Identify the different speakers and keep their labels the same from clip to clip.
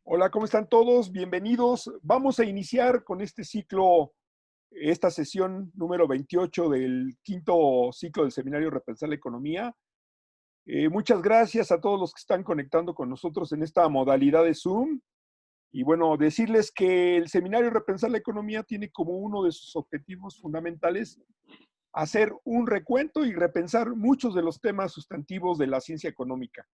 Speaker 1: Hola, ¿cómo están todos? Bienvenidos. Vamos a iniciar con este ciclo, esta sesión número 28 del quinto ciclo del seminario Repensar la Economía. Muchas gracias a todos los que están conectando con nosotros en esta modalidad de Zoom. Y bueno, decirles que el seminario Repensar la Economía tiene como uno de sus objetivos fundamentales hacer un recuento y repensar muchos de los temas sustantivos de la ciencia económica.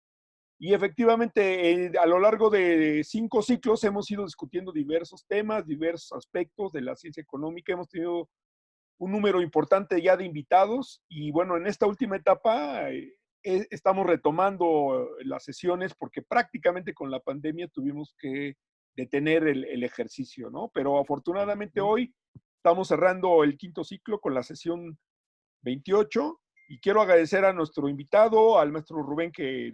Speaker 1: Y efectivamente, a lo largo de 5 ciclos hemos ido discutiendo diversos temas, diversos aspectos de la ciencia económica. Hemos tenido un número importante ya de invitados y bueno, en esta última etapa estamos retomando las sesiones porque prácticamente con la pandemia tuvimos que detener el ejercicio, ¿no? Pero afortunadamente hoy estamos cerrando el quinto ciclo con la sesión 28. Y quiero agradecer a nuestro invitado, al maestro Rubén, que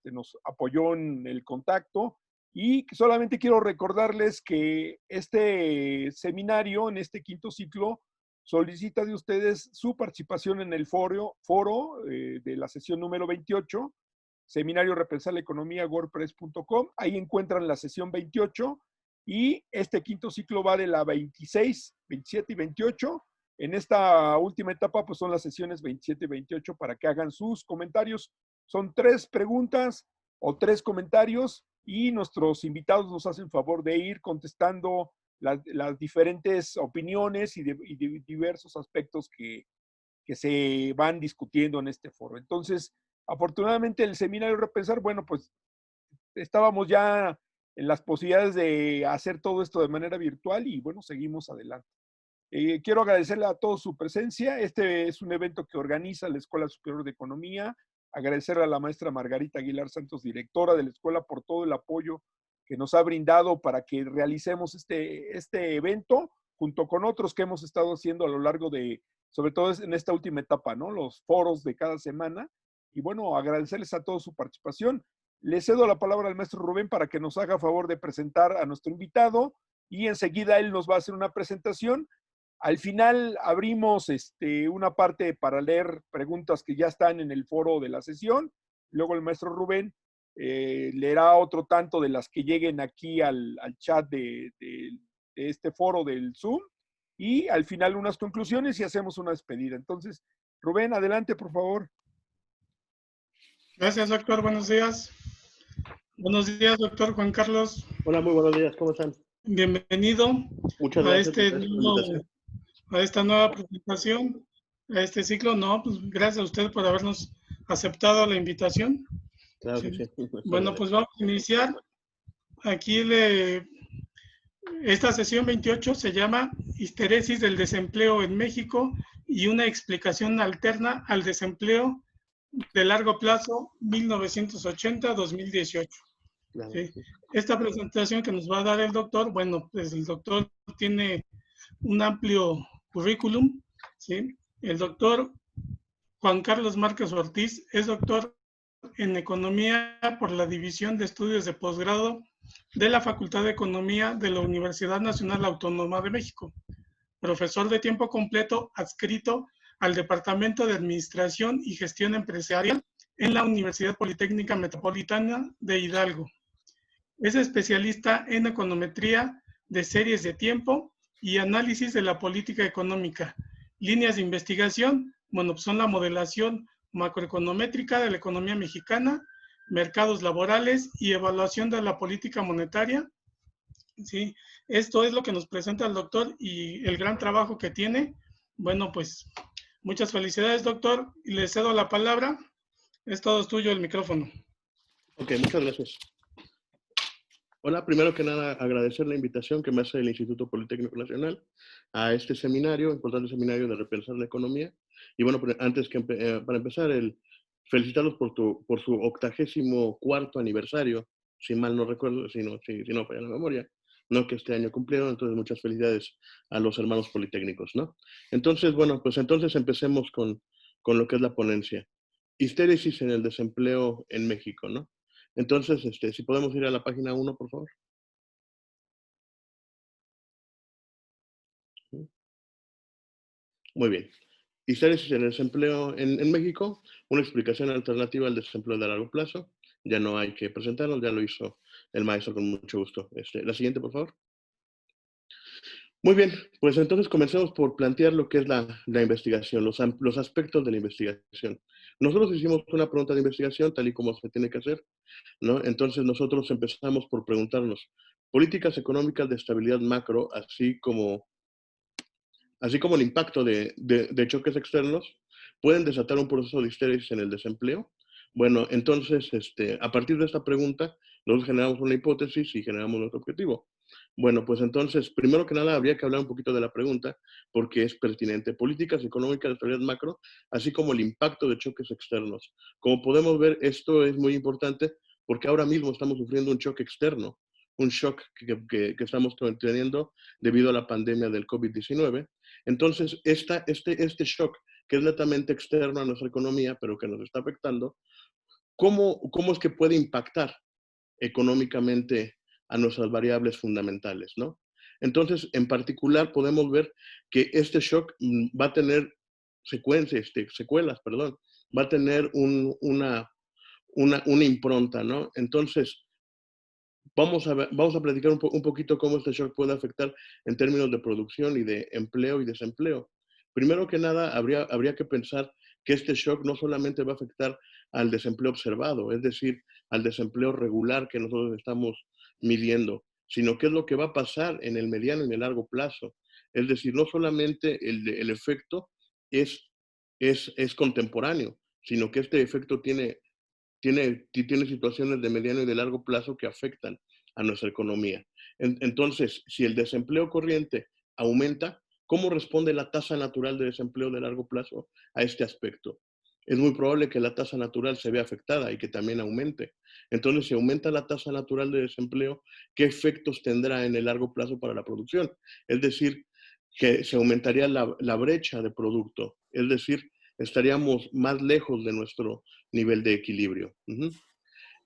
Speaker 1: nos apoyó en el contacto. Y solamente quiero recordarles que este seminario, en este quinto ciclo, solicita de ustedes su participación en el foro de la sesión número 28, Seminario Repensar la Economía, wordpress.com. Ahí encuentran la sesión 28 y este quinto ciclo va de la 26, 27 y 28. En esta última etapa, pues son las sesiones 27 y 28 para que hagan sus comentarios. Son 3 preguntas o 3 comentarios y nuestros invitados nos hacen favor de ir contestando las diferentes opiniones y de diversos aspectos que se van discutiendo en este foro. Entonces, afortunadamente el seminario Repensar, bueno, pues estábamos ya en las posibilidades de hacer todo esto de manera virtual y bueno, seguimos adelante. Quiero agradecerle a todos su presencia. Este es un evento que organiza la Escuela Superior de Economía. Agradecerle a la maestra Margarita Aguilar Santos, directora de la escuela, por todo el apoyo que nos ha brindado para que realicemos este evento, junto con otros que hemos estado haciendo a lo largo de, sobre todo en esta última etapa, ¿no? Los foros de cada semana. Y bueno, agradecerles a todos su participación. Le cedo la palabra al maestro Rubén para que nos haga favor de presentar a nuestro invitado y enseguida él nos va a hacer una presentación. Al final abrimos una parte para leer preguntas que ya están en el foro de la sesión. Luego el maestro Rubén leerá otro tanto de las que lleguen aquí al chat de este foro del Zoom. Y al final unas conclusiones y hacemos una despedida. Entonces, Rubén, adelante, por favor.
Speaker 2: Gracias, doctor. Buenos días. Buenos días, doctor Juan Carlos.
Speaker 3: Hola, muy buenos días. ¿Cómo están?
Speaker 2: Bienvenido
Speaker 3: Muchas
Speaker 2: a,
Speaker 3: gracias por la invitación.
Speaker 2: a esta nueva presentación, a este ciclo. No, pues gracias a usted por habernos aceptado la invitación.
Speaker 3: Claro
Speaker 2: Sí.
Speaker 3: que sí.
Speaker 2: Bueno, pues vamos a iniciar. Aquí esta sesión 28 se llama Histeresis del desempleo en México y una explicación alterna al desempleo de largo plazo 1980-2018.
Speaker 3: Claro,
Speaker 2: ¿Sí?
Speaker 3: sí.
Speaker 2: Esta presentación que nos va a dar el doctor, bueno, pues el doctor tiene un amplio currículum, ¿sí? El doctor Juan Carlos Márquez Ortiz es doctor en Economía por la División de Estudios de Posgrado de la Facultad de Economía de la Universidad Nacional Autónoma de México, profesor de tiempo completo adscrito al Departamento de Administración y Gestión Empresarial en la Universidad Politécnica Metropolitana de Hidalgo. Es especialista en econometría de series de tiempo y análisis de la política económica. Líneas de investigación, bueno, pues son la modelación macroeconométrica de la economía mexicana, mercados laborales y evaluación de la política monetaria. ¿Sí? Esto es lo que nos presenta el doctor y el gran trabajo que tiene. Bueno, pues muchas felicidades, doctor, y le cedo la palabra. Es todo tuyo el micrófono.
Speaker 3: Ok, muchas gracias. Hola, primero que nada, agradecer la invitación que me hace el Instituto Politécnico Nacional a este seminario, importante seminario de Repensar la Economía. Y bueno, antes que para empezar, felicitarlos por su 84º aniversario, si mal no recuerdo, si no falla la memoria, no que este año cumplieron, entonces muchas felicidades a los hermanos politécnicos, ¿no? Entonces, bueno, pues entonces empecemos con lo que es la ponencia. Histéresis en el desempleo en México, ¿no? Entonces, si podemos ir a la página 1, por favor. Muy bien. Histéresis en el desempleo en México, una explicación alternativa al desempleo de largo plazo. ya no hay que presentarnos, ya lo hizo el maestro con mucho gusto. La siguiente, por favor. Muy bien, pues entonces comencemos por plantear lo que es la investigación, los aspectos de la investigación. Nosotros hicimos una pregunta de investigación tal y como se tiene que hacer, ¿no? Entonces nosotros empezamos por preguntarnos, políticas económicas de estabilidad macro, así como el impacto de choques externos, pueden desatar un proceso de histérisis en el desempleo. Bueno, entonces, a partir de esta pregunta, nosotros generamos una hipótesis y generamos nuestro objetivo. Bueno, pues entonces, primero que nada, habría que hablar un poquito de la pregunta, porque es pertinente. Políticas económicas de estabilidad macro, así como el impacto de choques externos. Como podemos ver, esto es muy importante porque ahora mismo estamos sufriendo un choque externo, un shock que estamos teniendo debido a la pandemia del COVID-19. Entonces, este shock, que es netamente externo a nuestra economía, pero que nos está afectando, ¿cómo es que puede impactar económicamente a nuestras variables fundamentales, ¿no? Entonces, en particular, podemos ver que este shock va a tener secuelas, perdón, va a tener una impronta, ¿no? Entonces, vamos a platicar un poquito cómo este shock puede afectar en términos de producción y de empleo y desempleo. Primero que nada, habría que pensar que este shock no solamente va a afectar al desempleo observado, es decir, al desempleo regular que nosotros estamos midiendo, sino qué es lo que va a pasar en el mediano y en el largo plazo. Es decir, no solamente el efecto es contemporáneo, sino que este efecto tiene situaciones de mediano y de largo plazo que afectan a nuestra economía. Entonces, si el desempleo corriente aumenta, ¿cómo responde la tasa natural de desempleo de largo plazo a este aspecto? Es muy probable que la tasa natural se vea afectada y que también aumente. Entonces, si aumenta la tasa natural de desempleo, ¿qué efectos tendrá en el largo plazo para la producción? Es decir, que se aumentaría la brecha de producto, es decir, estaríamos más lejos de nuestro nivel de equilibrio.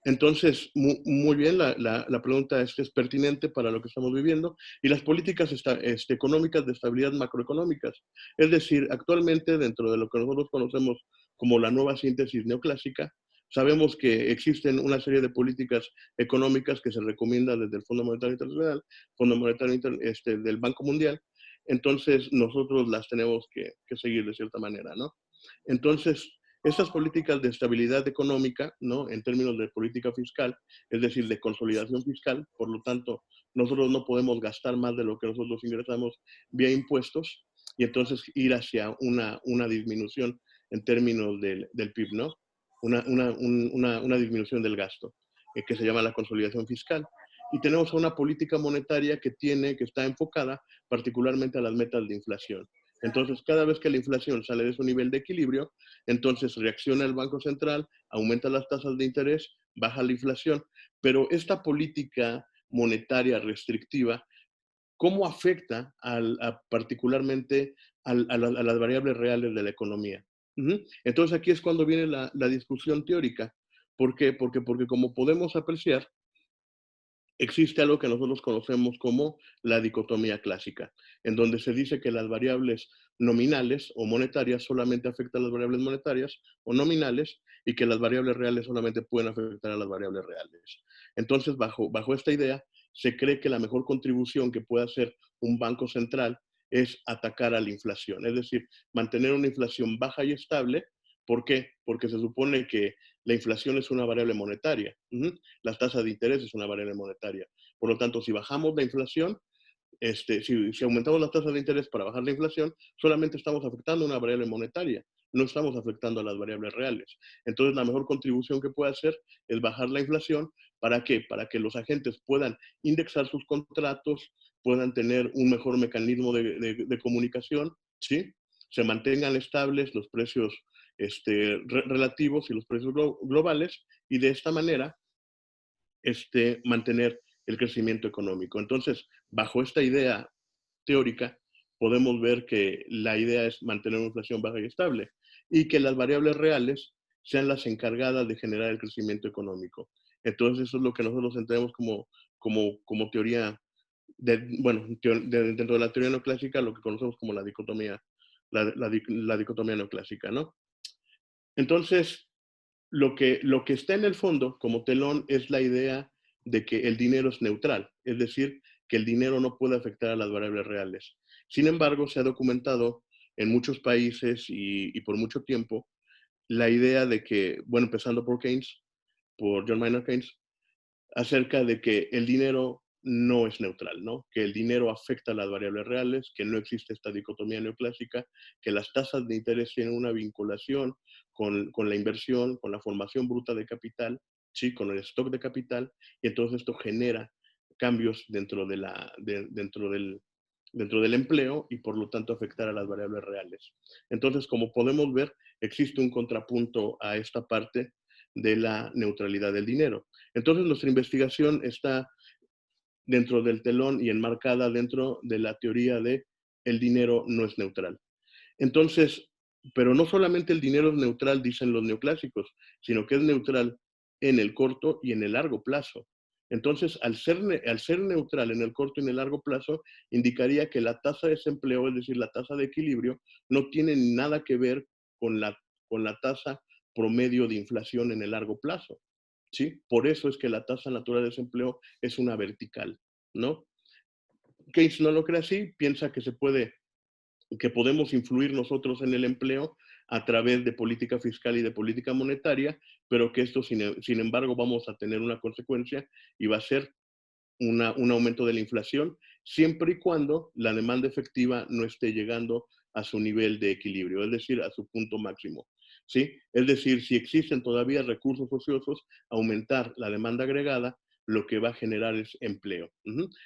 Speaker 3: Entonces, muy bien, la pregunta es pertinente para lo que estamos viviendo y las políticas económicas de estabilidad macroeconómicas. Es decir, actualmente dentro de lo que nosotros conocemos como la nueva síntesis neoclásica, sabemos que existen una serie de políticas económicas que se recomienda desde el Fondo Monetario Internacional, Fondo Monetario del Banco Mundial. Entonces, nosotros las tenemos que seguir de cierta manera, ¿no? Entonces, estas políticas de estabilidad económica, ¿no? En términos de política fiscal, es decir, de consolidación fiscal, por lo tanto, nosotros no podemos gastar más de lo que nosotros ingresamos vía impuestos y entonces ir hacia una disminución en términos del PIB, ¿no? Una disminución del gasto, que se llama la consolidación fiscal. Y tenemos una política monetaria que está enfocada particularmente a las metas de inflación. Entonces, cada vez que la inflación sale de su nivel de equilibrio, entonces reacciona el Banco Central, aumenta las tasas de interés, baja la inflación. Pero esta política monetaria restrictiva, ¿cómo afecta particularmente a las variables reales de la economía? Entonces, aquí es cuando viene la discusión teórica. ¿Por qué? Porque como podemos apreciar, existe algo que nosotros conocemos como la dicotomía clásica, en donde se dice que las variables nominales o monetarias solamente afectan a las variables monetarias o nominales y que las variables reales solamente pueden afectar a las variables reales. Entonces, bajo esta idea, se cree que la mejor contribución que puede hacer un banco central es atacar a la inflación, es decir, mantener una inflación baja y estable. ¿Por qué? Porque se supone que la inflación es una variable monetaria. Las tasas de interés es una variable monetaria. Por lo tanto, si bajamos la inflación, si aumentamos las tasas de interés para bajar la inflación, solamente estamos afectando una variable monetaria, no estamos afectando a las variables reales. Entonces, la mejor contribución que puede hacer es bajar la inflación. ¿Para qué? Para que los agentes puedan indexar sus contratos, puedan tener un mejor mecanismo de comunicación, ¿sí? Se mantengan estables los precios relativos y los precios globales, y de esta manera mantener el crecimiento económico. Entonces, bajo esta idea teórica, podemos ver que la idea es mantener una inflación baja y estable y que las variables reales sean las encargadas de generar el crecimiento económico. Entonces, eso es lo que nosotros entendemos como teoría, dentro de la teoría neoclásica, lo que conocemos como la dicotomía neoclásica, ¿no? Entonces, lo que está en el fondo como telón es la idea de que el dinero es neutral, es decir, que el dinero no puede afectar a las variables reales. Sin embargo, se ha documentado en muchos países y por mucho tiempo la idea de que, bueno, empezando por Keynes, por John Maynard Keynes, acerca de que el dinero no es neutral, ¿no? Que el dinero afecta a las variables reales, que no existe esta dicotomía neoclásica, que las tasas de interés tienen una vinculación con la inversión, con la formación bruta de capital, ¿sí? Con el stock de capital, y entonces esto genera cambios dentro del empleo y por lo tanto afectar a las variables reales. Entonces, como podemos ver, existe un contrapunto a esta parte de la neutralidad del dinero. Entonces, nuestra investigación está dentro del telón y enmarcada dentro de la teoría de el dinero no es neutral. Entonces, pero no solamente el dinero es neutral, dicen los neoclásicos, sino que es neutral en el corto y en el largo plazo. Entonces, al ser neutral en el corto y en el largo plazo, indicaría que la tasa de desempleo, es decir, la tasa de equilibrio, no tiene nada que ver con la tasa promedio de inflación en el largo plazo. ¿Sí? Por eso es que la tasa natural de desempleo es una vertical, ¿no? Keynes no lo cree así, piensa que que podemos influir nosotros en el empleo a través de política fiscal y de política monetaria, pero que esto, sin embargo, vamos a tener una consecuencia y va a ser un aumento de la inflación, siempre y cuando la demanda efectiva no esté llegando a su nivel de equilibrio, es decir, a su punto máximo. ¿Sí? Es decir, si existen todavía recursos ociosos, aumentar la demanda agregada, lo que va a generar es empleo.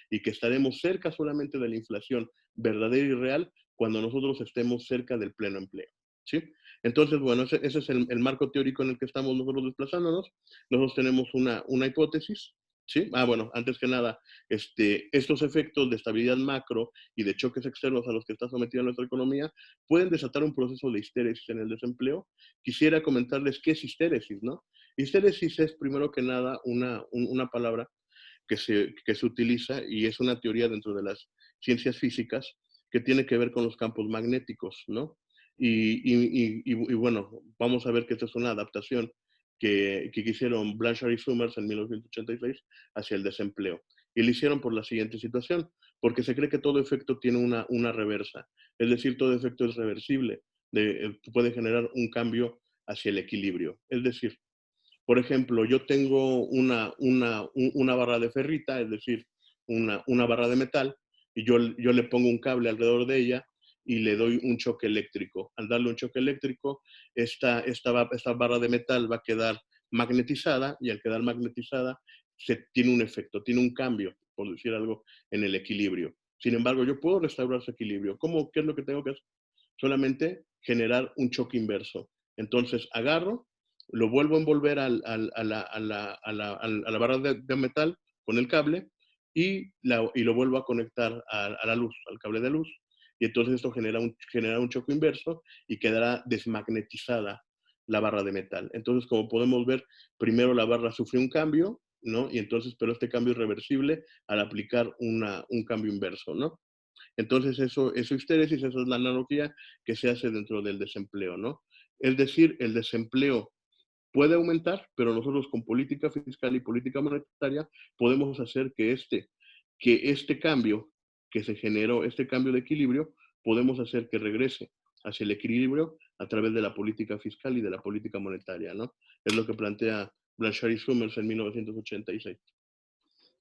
Speaker 3: Y que estaremos cerca solamente de la inflación verdadera y real cuando nosotros estemos cerca del pleno empleo. ¿Sí? Entonces, bueno, ese es el marco teórico en el que estamos nosotros desplazándonos. Nosotros tenemos una hipótesis. ¿Sí? Bueno, antes que nada, estos efectos de estabilidad macro y de choques externos a los que está sometida nuestra economía pueden desatar un proceso de histéresis en el desempleo. Quisiera comentarles qué es histéresis, ¿no? Histéresis es, primero que nada, una palabra que se utiliza y es una teoría dentro de las ciencias físicas que tiene que ver con los campos magnéticos, ¿no? Y bueno, vamos a ver que esta es una adaptación que hicieron Blanchard y Summers en 1986 hacia el desempleo. Y lo hicieron por la siguiente situación, porque se cree que todo efecto tiene una reversa, es decir, todo efecto es reversible, puede generar un cambio hacia el equilibrio. Es decir, por ejemplo, yo tengo una barra de ferrita, es decir, una barra de metal, y yo le pongo un cable alrededor de ella y le doy un choque eléctrico. Al darle un choque eléctrico, esta barra de metal va a quedar magnetizada y al quedar magnetizada tiene un efecto, tiene un cambio, por decir algo, en el equilibrio. Sin embargo, yo puedo restaurar ese equilibrio. ¿Cómo? ¿Qué es lo que tengo que hacer? Solamente generar un choque inverso. Entonces agarro, lo vuelvo a envolver a la barra de metal con el cable y lo vuelvo a conectar a la luz, al cable de luz. Y entonces esto genera un choque inverso y quedará desmagnetizada la barra de metal. Entonces, como podemos ver, primero la barra sufre un cambio, ¿no? Y entonces, pero este cambio es reversible al aplicar un cambio inverso, ¿no? Entonces, eso es histéresis, esa es la analogía que se hace dentro del desempleo, ¿no? Es decir, el desempleo puede aumentar, pero nosotros con política fiscal y política monetaria podemos hacer que este cambio que se generó, este cambio de equilibrio, podemos hacer que regrese hacia el equilibrio a través de la política fiscal y de la política monetaria, ¿no? Es lo que plantea Blanchard y Summers en 1986.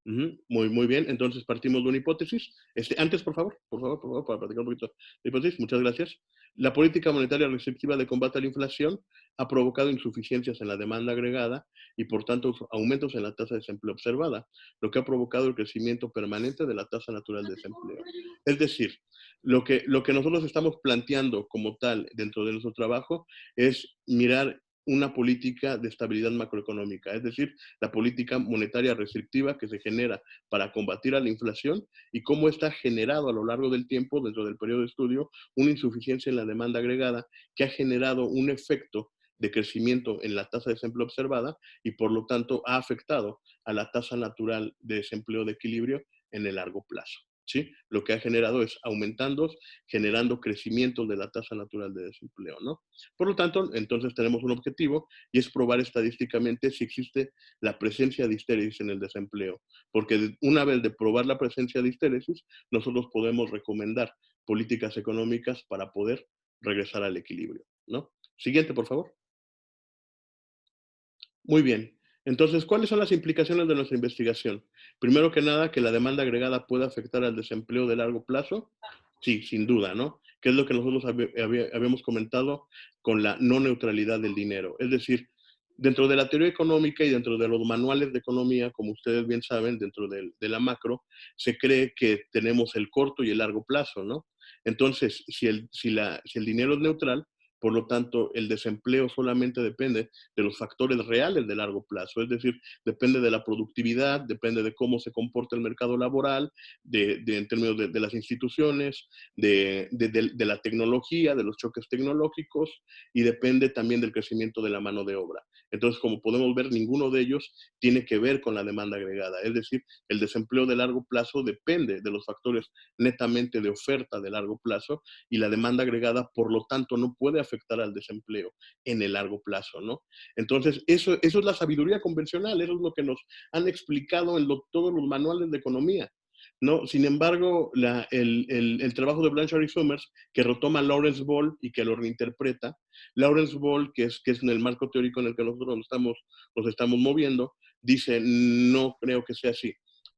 Speaker 3: Muy bien. Entonces partimos de una hipótesis. Antes, por favor, para platicar un poquito de hipótesis. Muchas gracias. La política monetaria restrictiva de combate a la inflación ha provocado insuficiencias en la demanda agregada y, por tanto, aumentos en la tasa de desempleo observada, lo que ha provocado el crecimiento permanente de la tasa natural de desempleo. Es decir, lo que nosotros estamos planteando como tal dentro de nuestro trabajo es mirar una política de estabilidad macroeconómica, es decir, la política monetaria restrictiva que se genera para combatir a la inflación y cómo está generado a lo largo del tiempo, dentro del periodo de estudio, una insuficiencia en la demanda agregada que ha generado un efecto de crecimiento en la tasa de desempleo observada y por lo tanto ha afectado a la tasa natural de desempleo de equilibrio en el largo plazo. ¿sí? Lo que ha generado es generando crecimiento de la tasa natural de desempleo, ¿no? Por lo tanto, entonces tenemos un objetivo y es probar estadísticamente si existe la presencia de histéresis en el desempleo, porque una vez de probar la presencia de histéresis, nosotros podemos recomendar políticas económicas para poder regresar al equilibrio, ¿no? Siguiente, por favor. Muy bien. Entonces, ¿cuáles son las implicaciones de nuestra investigación? Primero que nada, que la demanda agregada puede afectar al desempleo de largo plazo. Sí, sin duda, ¿no? Que es lo que nosotros habíamos comentado con la no neutralidad del dinero. Es decir, dentro de la teoría económica y dentro de los manuales de economía, como ustedes bien saben, dentro de la macro, se cree que tenemos el corto y el largo plazo, ¿no? Entonces, si el dinero es neutral, por lo tanto, el desempleo solamente depende de los factores reales de largo plazo, es decir, depende de la productividad, depende de cómo se comporta el mercado laboral, en términos de las instituciones, de la tecnología, de los choques tecnológicos, y depende también del crecimiento de la mano de obra. Entonces, como podemos ver, ninguno de ellos tiene que ver con la demanda agregada, es decir, el desempleo de largo plazo depende de los factores netamente de oferta de largo plazo, y la demanda agregada, por lo tanto, no puede afectar al desempleo en el largo plazo, ¿no? Entonces, eso es la sabiduría convencional, eso es lo que nos han explicado en todos los manuales de economía, ¿no? Sin embargo, el trabajo de Blanchard y Summers, que retoma Lawrence Ball y que lo reinterpreta, Lawrence Ball, que es en el marco teórico en el que nosotros nos estamos moviendo, dice, no creo que sea así.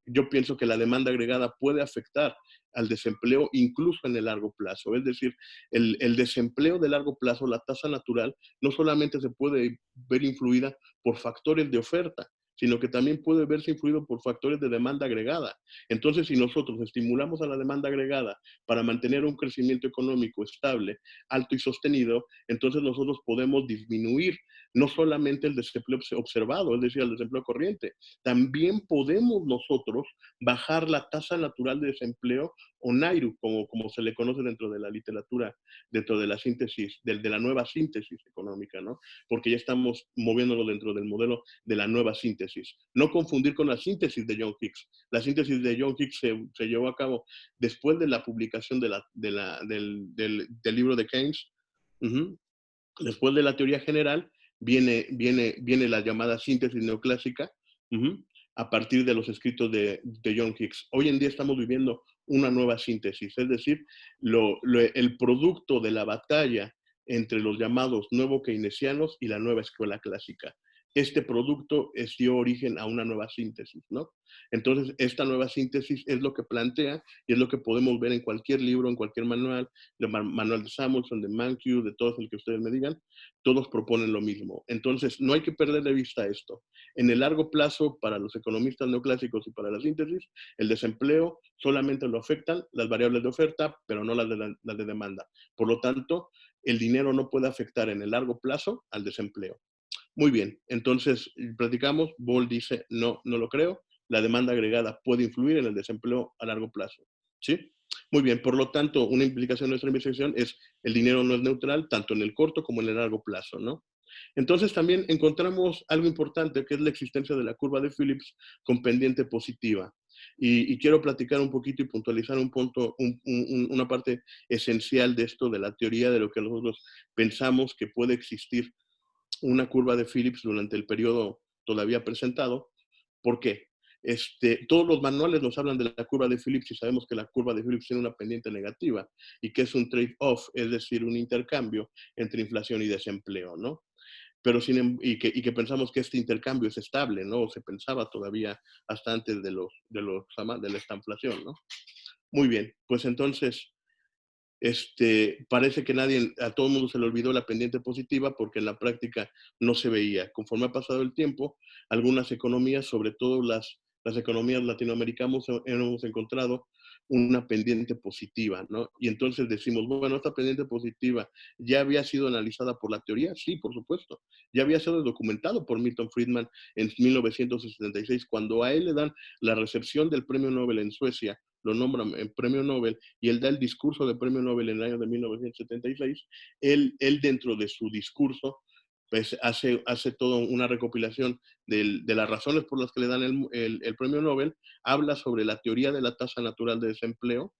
Speaker 3: Yo pienso que la demanda agregada puede afectar al desempleo incluso en el largo plazo. Es decir, el desempleo de largo plazo, la tasa natural, no solamente se puede ver influida por factores de oferta, sino que también puede verse influido por factores de demanda agregada. Entonces, si nosotros estimulamos a la demanda agregada para mantener un crecimiento económico estable, alto y sostenido, entonces nosotros podemos disminuir no solamente el desempleo observado, es decir, el desempleo corriente, también podemos nosotros bajar la tasa natural de desempleo o NAIRU, como se le conoce dentro de la literatura, dentro de la síntesis, de la nueva síntesis económica, ¿no? Porque ya estamos moviéndolo dentro del modelo de la nueva síntesis. No confundir con la síntesis de John Hicks. La síntesis de John Hicks se llevó a cabo después de la publicación del libro de Keynes. Después de la teoría general, viene la llamada síntesis neoclásica, a partir de los escritos de John Hicks. Hoy en día estamos viviendo una nueva síntesis, es decir, el producto de la batalla entre los llamados nuevo keynesianos y la nueva escuela clásica. Este producto dio origen a una nueva síntesis, ¿no? Entonces, esta nueva síntesis es lo que plantea y es lo que podemos ver en cualquier libro, en cualquier manual, el manual de Samuelson, de Mankiw, de todos el que ustedes me digan, todos proponen lo mismo. Entonces, no hay que perder de vista esto. En el largo plazo, para los economistas neoclásicos y para la síntesis, el desempleo solamente lo afectan las variables de oferta, pero no las de demanda. Por lo tanto, el dinero no puede afectar en el largo plazo al desempleo. Muy bien, entonces platicamos, Ball dice, no lo creo, la demanda agregada puede influir en el desempleo a largo plazo, ¿sí? Muy bien, por lo tanto, una implicación de nuestra investigación es el dinero no es neutral, tanto en el corto como en el largo plazo, ¿no? Entonces también encontramos algo importante, que es la existencia de la curva de Phillips con pendiente positiva. Y quiero platicar un poquito y puntualizar un punto, una parte esencial de esto, de la teoría de lo que nosotros pensamos que puede existir una curva de Phillips durante el periodo todavía presentado. ¿Por qué? Todos los manuales nos hablan de la curva de Phillips y sabemos que la curva de Phillips tiene una pendiente negativa y que es un trade-off, es decir, un intercambio entre inflación y desempleo, ¿no? Pero y que pensamos que este intercambio es estable, ¿no? O se pensaba todavía hasta antes de la estanflación, ¿no? Muy bien, pues entonces parece que a todo el mundo se le olvidó la pendiente positiva porque en la práctica no se veía. Conforme ha pasado el tiempo, algunas economías, sobre todo las economías latinoamericanas, hemos encontrado una pendiente positiva, ¿no? Y entonces decimos, bueno, esta pendiente positiva ya había sido analizada por la teoría, sí, por supuesto, ya había sido documentado por Milton Friedman en 1976, cuando a él le dan la recepción del premio Nobel en Suecia, lo nombran en premio Nobel, y él da el discurso de premio Nobel en el año de 1976, él dentro de su discurso pues hace toda una recopilación de las razones por las que le dan el premio Nobel, habla sobre la teoría de la tasa natural de desempleo,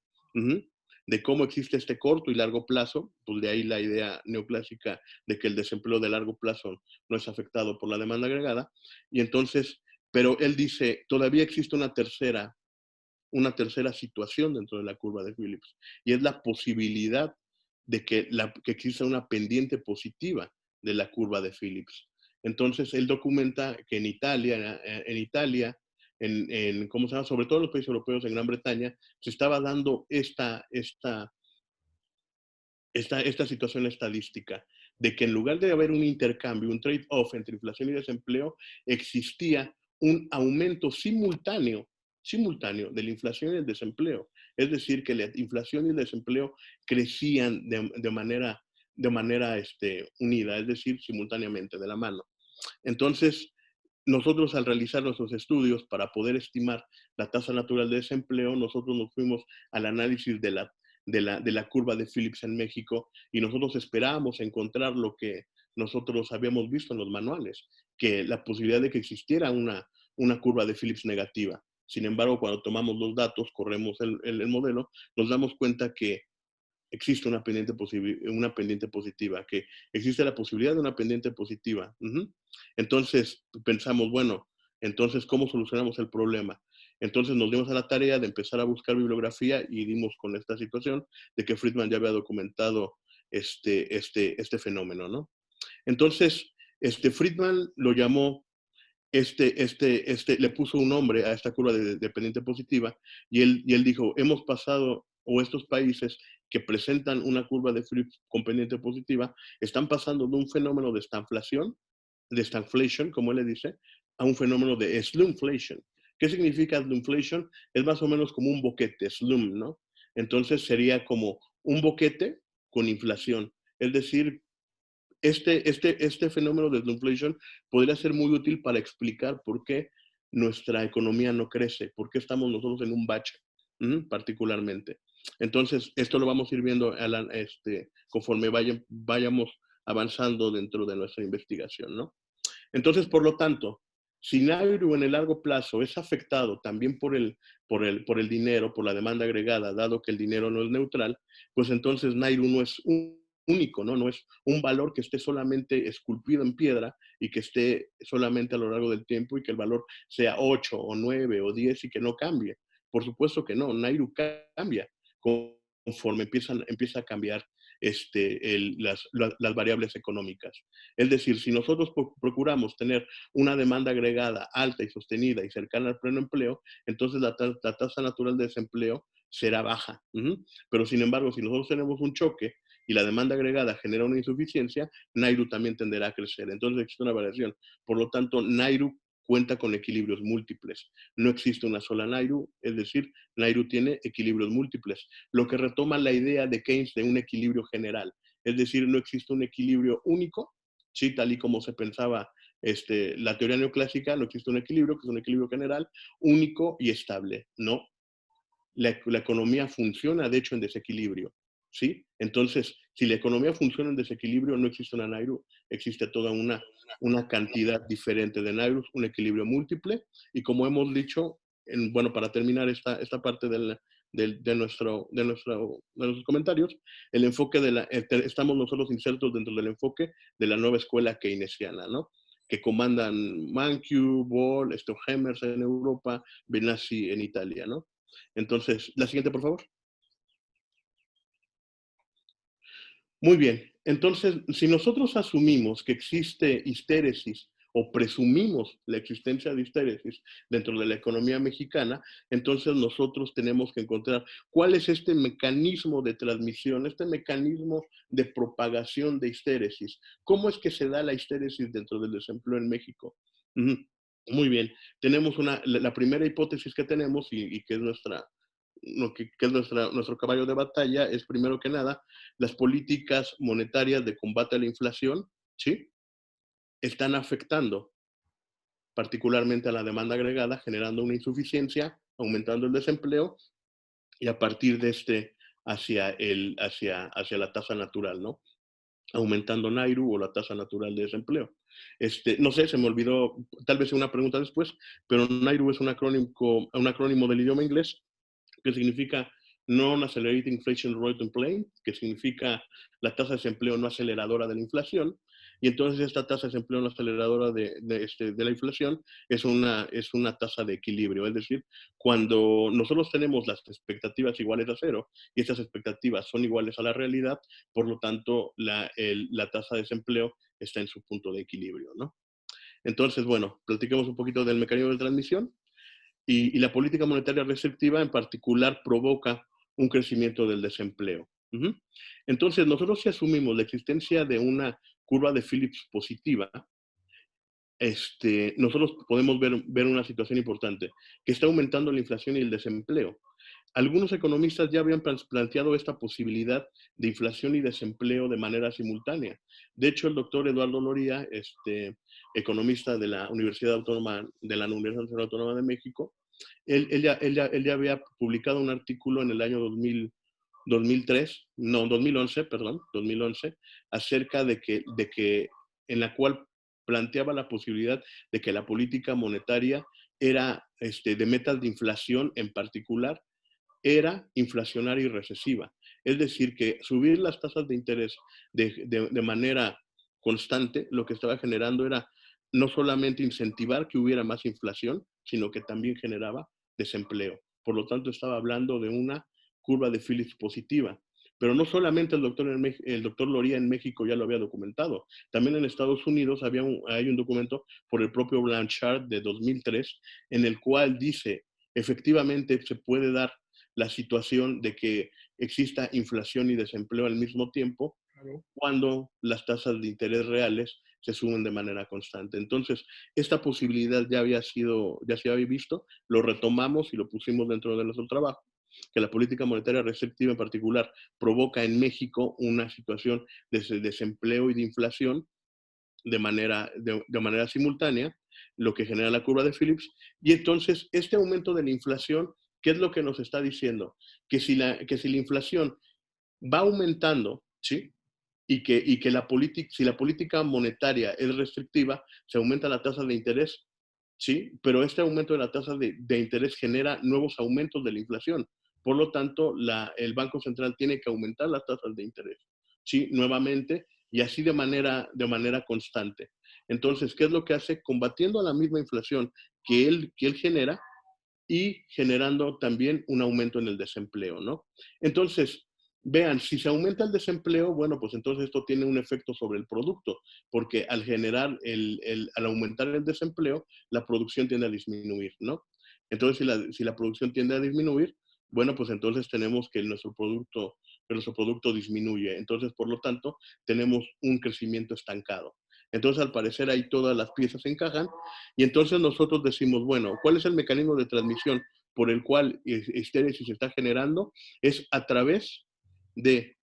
Speaker 3: de cómo existe este corto y largo plazo, pues de ahí la idea neoclásica de que el desempleo de largo plazo no es afectado por la demanda agregada, y entonces, pero él dice, todavía existe una tercera situación dentro de la curva de Phillips, y es la posibilidad de que exista una pendiente positiva de la curva de Phillips. Entonces, él documenta que en Italia, ¿cómo se llama? Sobre todo en los países europeos, en Gran Bretaña, se estaba dando esta situación estadística, de que en lugar de haber un intercambio, un trade-off entre inflación y desempleo, existía un aumento simultáneo de la inflación y el desempleo. Es decir, que la inflación y el desempleo crecían de manera unida, es decir, simultáneamente, de la mano. Entonces, nosotros al realizar nuestros estudios para poder estimar la tasa natural de desempleo, nosotros nos fuimos al análisis de la curva de Phillips en México, y nosotros esperábamos encontrar lo que nosotros habíamos visto en los manuales, que la posibilidad de que existiera una curva de Phillips negativa. Sin embargo, cuando tomamos los datos, corremos el modelo, nos damos cuenta que existe una pendiente positiva, que existe la posibilidad de una pendiente positiva. Entonces pensamos, bueno, entonces, ¿cómo solucionamos el problema? Entonces nos dimos a la tarea de empezar a buscar bibliografía y dimos con esta situación de que Friedman ya había documentado este fenómeno, ¿no? Entonces, Friedman lo llamó, le puso un nombre a esta curva de pendiente positiva, y él dijo, hemos pasado, o estos países que presentan una curva de Phillips con pendiente positiva, están pasando de un fenómeno de stagflation, como él le dice, a un fenómeno de slumflation. ¿Qué significa slumflation? Es más o menos como un boquete, slum, ¿no? Entonces sería como un boquete con inflación. Es decir, este fenómeno de slumflation podría ser muy útil para explicar por qué nuestra economía no crece, por qué estamos nosotros en un bache, particularmente. Entonces, esto lo vamos a ir viendo conforme vayamos avanzando dentro de nuestra investigación, ¿no? Entonces, por lo tanto, si Nairu en el largo plazo es afectado también por el dinero, por la demanda agregada, dado que el dinero no es neutral, pues entonces Nairu no es único, ¿no? No es un valor que esté solamente esculpido en piedra y que esté solamente a lo largo del tiempo y que el valor sea 8 o 9 o 10 y que no cambie. Por supuesto que no, Nairu cambia conforme empieza a cambiar las variables económicas. Es decir, si nosotros procuramos tener una demanda agregada alta y sostenida y cercana al pleno empleo, entonces la tasa natural de desempleo será baja. Pero sin embargo, si nosotros tenemos un choque y la demanda agregada genera una insuficiencia, Nairu también tenderá a crecer. Entonces existe una variación. Por lo tanto, Nairu cuenta con equilibrios múltiples. No existe una sola Nairu, es decir, Nairu tiene equilibrios múltiples, lo que retoma la idea de Keynes de un equilibrio general. Es decir, no existe un equilibrio único, ¿sí? Tal y como se pensaba la teoría neoclásica, no existe un equilibrio, que es un equilibrio general, único y estable. No. La economía funciona, de hecho, en desequilibrio, ¿sí? Entonces, si la economía funciona en desequilibrio, no existe una Nairu, existe toda una cantidad diferente de Nairus, un equilibrio múltiple, y como hemos dicho, bueno, para terminar esta parte de nuestros comentarios, el enfoque estamos nosotros insertos dentro del enfoque de la nueva escuela keynesiana, ¿no? Que comandan Mankiw, Ball, Stohemers en Europa, Benassi en Italia, ¿no? Entonces, la siguiente, por favor. Muy bien. Entonces, si nosotros asumimos que existe histéresis o presumimos la existencia de histéresis dentro de la economía mexicana, entonces nosotros tenemos que encontrar cuál es este mecanismo de transmisión, este mecanismo de propagación de histéresis. ¿Cómo es que se da la histéresis dentro del desempleo en México? Muy bien. Tenemos la primera hipótesis que tenemos y que es nuestro caballo de batalla, es primero que nada las políticas monetarias de combate a la inflación, ¿sí? Están afectando particularmente a la demanda agregada, generando una insuficiencia, aumentando el desempleo y a partir de hacia la tasa natural, ¿no? aumentando NAIRU o la tasa natural de desempleo. No sé, se me olvidó, tal vez una pregunta después, pero NAIRU es un acrónimo del idioma inglés que significa Non-Accelerating Inflation Rate in Play, que significa la tasa de desempleo no aceleradora de la inflación. Y entonces esta tasa de desempleo no aceleradora de la inflación es una tasa de equilibrio. Es decir, cuando nosotros tenemos las expectativas iguales a cero y estas expectativas son iguales a la realidad, por lo tanto, la tasa de desempleo está en su punto de equilibrio, ¿no? Entonces, bueno, platiquemos un poquito del mecanismo de transmisión. Y la política monetaria restrictiva en particular provoca un crecimiento del desempleo. Entonces, nosotros si asumimos la existencia de una curva de Phillips positiva, nosotros podemos ver una situación importante, que está aumentando la inflación y el desempleo. Algunos economistas ya habían planteado esta posibilidad de inflación y desempleo de manera simultánea. De hecho, el doctor Eduardo Loría, economista de la Universidad Autónoma de México, él ya había publicado un artículo en el año 2011, acerca de que en la cual planteaba la posibilidad de que la política monetaria era, de metas de inflación en particular, era inflacionaria y recesiva. Es decir, que subir las tasas de interés de manera constante, lo que estaba generando era no solamente incentivar que hubiera más inflación, sino que también generaba desempleo. Por lo tanto, estaba hablando de una curva de Phillips positiva. Pero no solamente el doctor Loría en México ya lo había documentado, también en Estados Unidos hay un documento por el propio Blanchard de 2003, en el cual dice, efectivamente se puede dar la situación de que exista inflación y desempleo al mismo tiempo, cuando las tasas de interés reales se suben de manera constante. Entonces, esta posibilidad ya se había visto, lo retomamos y lo pusimos dentro de nuestro trabajo, que la política monetaria restrictiva en particular provoca en México una situación de desempleo y de inflación de manera simultánea, lo que genera la curva de Phillips. Y entonces, este aumento de la inflación, ¿qué es lo que nos está diciendo? Que si la inflación va aumentando, ¿sí? Y que si la política monetaria es restrictiva, se aumenta la tasa de interés, ¿sí? Pero este aumento de la tasa de interés genera nuevos aumentos de la inflación. Por lo tanto, el Banco Central tiene que aumentar las tasas de interés, ¿sí? Nuevamente, y así de manera constante. Entonces, ¿qué es lo que hace? Combatiendo a la misma inflación que él genera y generando también un aumento en el desempleo, ¿no? Entonces, vean, si se aumenta el desempleo, bueno, pues entonces esto tiene un efecto sobre el producto, porque al al aumentar el desempleo, la producción tiende a disminuir, ¿no? Entonces, si la producción tiende a disminuir, bueno, pues entonces tenemos que nuestro producto disminuye. Entonces, por lo tanto, tenemos un crecimiento estancado. Entonces, al parecer, ahí todas las piezas se encajan y entonces nosotros decimos, bueno, ¿cuál es el mecanismo de transmisión por el cual estéresis se está generando? Es a través de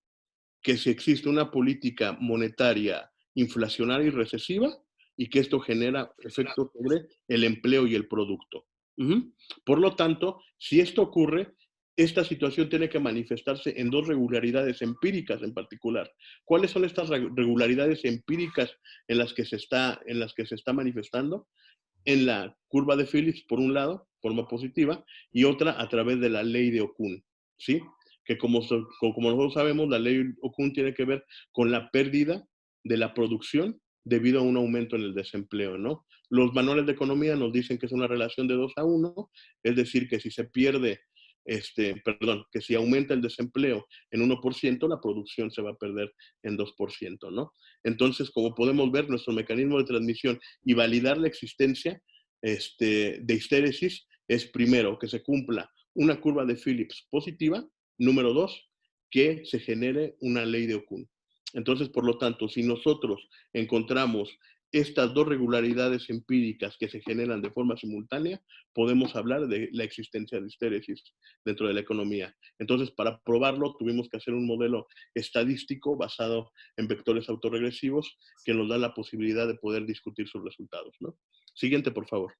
Speaker 3: que si existe una política monetaria inflacionaria y recesiva y que esto genera efectos sobre el empleo y el producto. Por lo tanto, si esto ocurre, esta situación tiene que manifestarse en dos regularidades empíricas en particular. ¿Cuáles son estas regularidades empíricas en las que se está manifestando? En la curva de Phillips, por un lado, forma positiva, y otra a través de la ley de Okun, ¿sí? Que como nosotros sabemos, la ley Okun tiene que ver con la pérdida de la producción debido a un aumento en el desempleo, ¿no? Los manuales de economía nos dicen que es una relación de 2-1, es decir, que si se pierde, que si aumenta el desempleo en 1%, la producción se va a perder en 2%, ¿no? Entonces, como podemos ver, nuestro mecanismo de transmisión y validar la existencia de histéresis es, primero, que se cumpla una curva de Phillips positiva, número 2, que se genere una ley de Okun. Entonces, por lo tanto, si nosotros encontramos estas dos regularidades empíricas que se generan de forma simultánea, podemos hablar de la existencia de histéresis dentro de la economía. Entonces, para probarlo, tuvimos que hacer un modelo estadístico basado en vectores autorregresivos que nos da la posibilidad de poder discutir sus resultados, ¿no? Siguiente, por favor.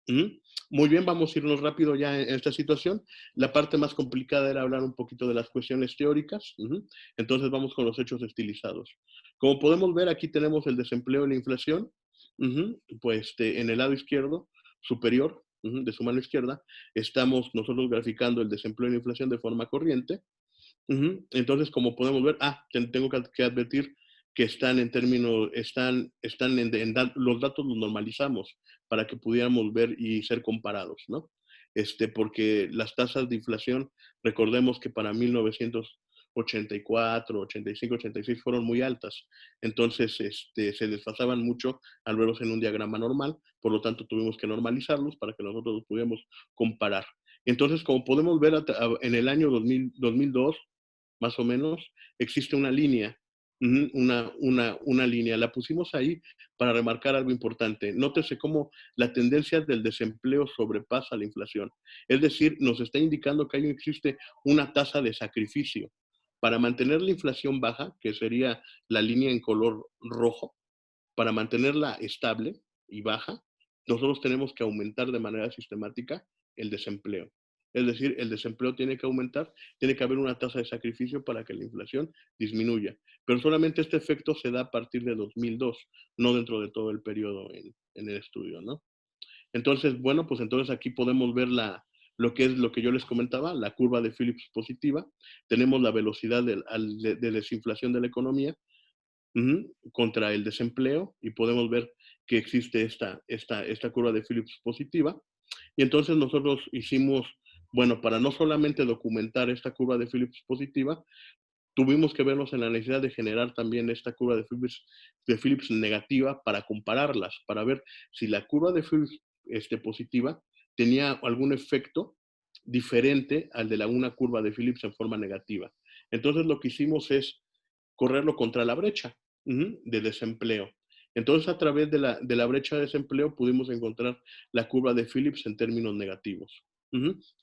Speaker 3: Ujú. Muy bien, vamos a irnos rápido ya en esta situación. La parte más complicada era hablar un poquito de las cuestiones teóricas. Entonces vamos con los hechos estilizados. Como podemos ver, aquí tenemos el desempleo y la inflación. Pues en el lado izquierdo, superior, de su mano izquierda, estamos nosotros graficando el desempleo y la inflación de forma corriente. Entonces, como podemos ver, tengo que advertir que están en términos, están los datos los normalizamos para que pudiéramos ver y ser comparados, ¿no? Porque las tasas de inflación, recordemos que para 1984, 85, 86 fueron muy altas. Entonces, se desfasaban mucho al verlos en un diagrama normal, por lo tanto tuvimos que normalizarlos para que nosotros los pudiéramos comparar. Entonces, como podemos ver en el año 2002, más o menos, existe una línea, una línea. La pusimos ahí para remarcar algo importante. Nótese cómo la tendencia del desempleo sobrepasa la inflación. Es decir, nos está indicando que ahí existe una tasa de sacrificio. Para mantener la inflación baja, que sería la línea en color rojo, para mantenerla estable y baja, nosotros tenemos que aumentar de manera sistemática el desempleo. Es decir, el desempleo tiene que aumentar, tiene que haber una tasa de sacrificio para que la inflación disminuya. Pero solamente este efecto se da a partir de 2002, no dentro de todo el periodo en el estudio, ¿no? Entonces, bueno, pues entonces aquí podemos ver lo que yo les comentaba, la curva de Phillips positiva. Tenemos la velocidad de desinflación de la economía, contra el desempleo, y podemos ver que existe esta curva de Phillips positiva. Y entonces nosotros hicimos, bueno, para no solamente documentar esta curva de Phillips positiva, tuvimos que vernos en la necesidad de generar también esta curva de Phillips negativa para compararlas, para ver si la curva de Phillips positiva tenía algún efecto diferente al de una curva de Phillips en forma negativa. Entonces lo que hicimos es correrlo contra la brecha de desempleo. Entonces, a través de la brecha de desempleo pudimos encontrar la curva de Phillips en términos negativos,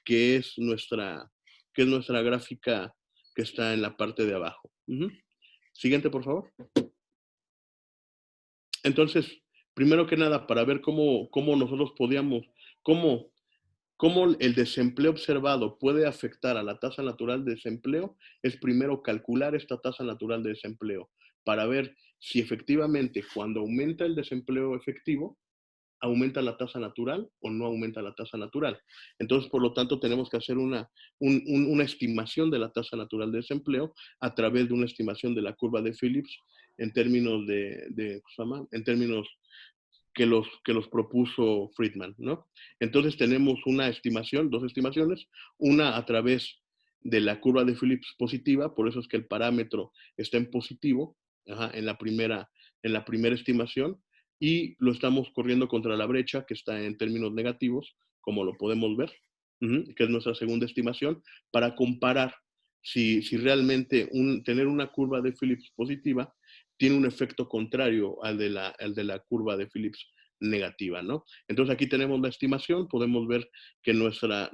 Speaker 3: que es nuestra gráfica que está en la parte de abajo. Siguiente, por favor. Entonces, primero que nada, para ver cómo nosotros podíamos, cómo el desempleo observado puede afectar a la tasa natural de desempleo, es primero calcular esta tasa natural de desempleo para ver si efectivamente cuando aumenta el desempleo efectivo, aumenta la tasa natural o no aumenta la tasa natural. Entonces, por lo tanto, tenemos que hacer una estimación de la tasa natural de desempleo a través de una estimación de la curva de Phillips en términos en términos que los propuso Friedman, ¿no? Entonces tenemos dos estimaciones, una a través de la curva de Phillips positiva, por eso es que el parámetro está en positivo, en la primera estimación, y lo estamos corriendo contra la brecha que está en términos negativos, como lo podemos ver, que es nuestra segunda estimación, para comparar si realmente tener una curva de Phillips positiva tiene un efecto contrario al de la curva de Phillips negativa, ¿no? Entonces aquí tenemos la estimación, podemos ver que nuestra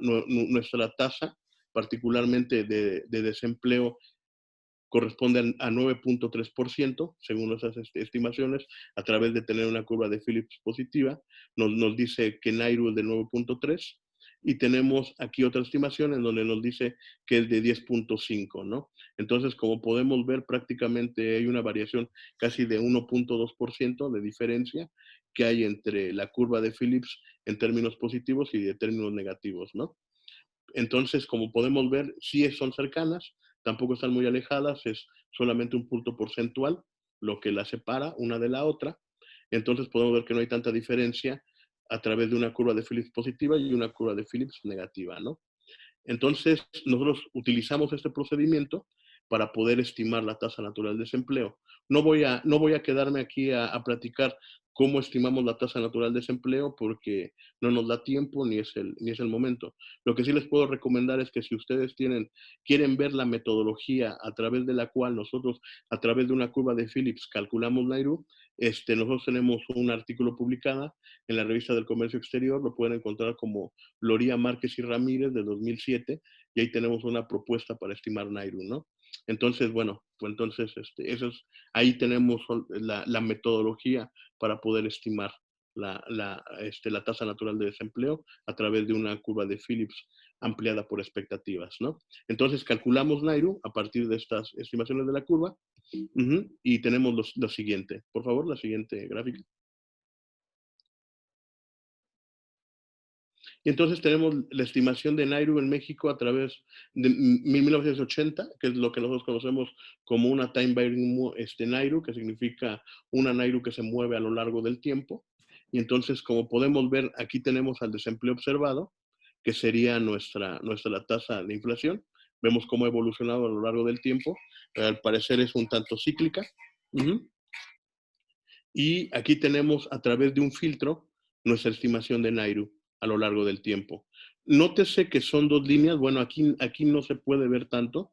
Speaker 3: tasa, particularmente de desempleo, corresponde a 9.3%, según nuestras estimaciones, a través de tener una curva de Phillips positiva. Nos dice que Nairu es de 9.3, y tenemos aquí otra estimación en donde nos dice que es de 10.5, ¿no? Entonces, como podemos ver, prácticamente hay una variación casi de 1.2% de diferencia que hay entre la curva de Phillips en términos positivos y de términos negativos, ¿no? Entonces, como podemos ver, sí son cercanas, tampoco están muy alejadas, es solamente un punto porcentual lo que las separa una de la otra. Entonces podemos ver que no hay tanta diferencia a través de una curva de Phillips positiva y una curva de Phillips negativa, ¿no? Entonces, nosotros utilizamos este procedimiento para poder estimar la tasa natural de desempleo. No voy a quedarme aquí a platicar cómo estimamos la tasa natural de desempleo porque no nos da tiempo ni es el momento. Lo que sí les puedo recomendar es que si ustedes quieren ver la metodología a través de la cual nosotros, a través de una curva de Phillips, calculamos Nairu, nosotros tenemos un artículo publicado en la revista del Comercio Exterior, lo pueden encontrar como Loría, Márquez y Ramírez de 2007, y ahí tenemos una propuesta para estimar Nairu, ¿no? Entonces, bueno, pues entonces ahí tenemos la metodología para poder estimar la tasa natural de desempleo a través de una curva de Phillips ampliada por expectativas, ¿no? Entonces calculamos NAIRU a partir de estas estimaciones de la curva y tenemos lo siguiente. Por favor, la siguiente gráfica. Y entonces tenemos la estimación de NAIRU en México a través de 1980, que es lo que nosotros conocemos como una time varying NAIRU, que significa una NAIRU que se mueve a lo largo del tiempo. Y entonces, como podemos ver, aquí tenemos al desempleo observado, que sería nuestra tasa de inflación. Vemos cómo ha evolucionado a lo largo del tiempo. Al parecer es un tanto cíclica. Y aquí tenemos a través de un filtro nuestra estimación de NAIRU a lo largo del tiempo. Nótese que son dos líneas. Bueno, aquí no se puede ver tanto,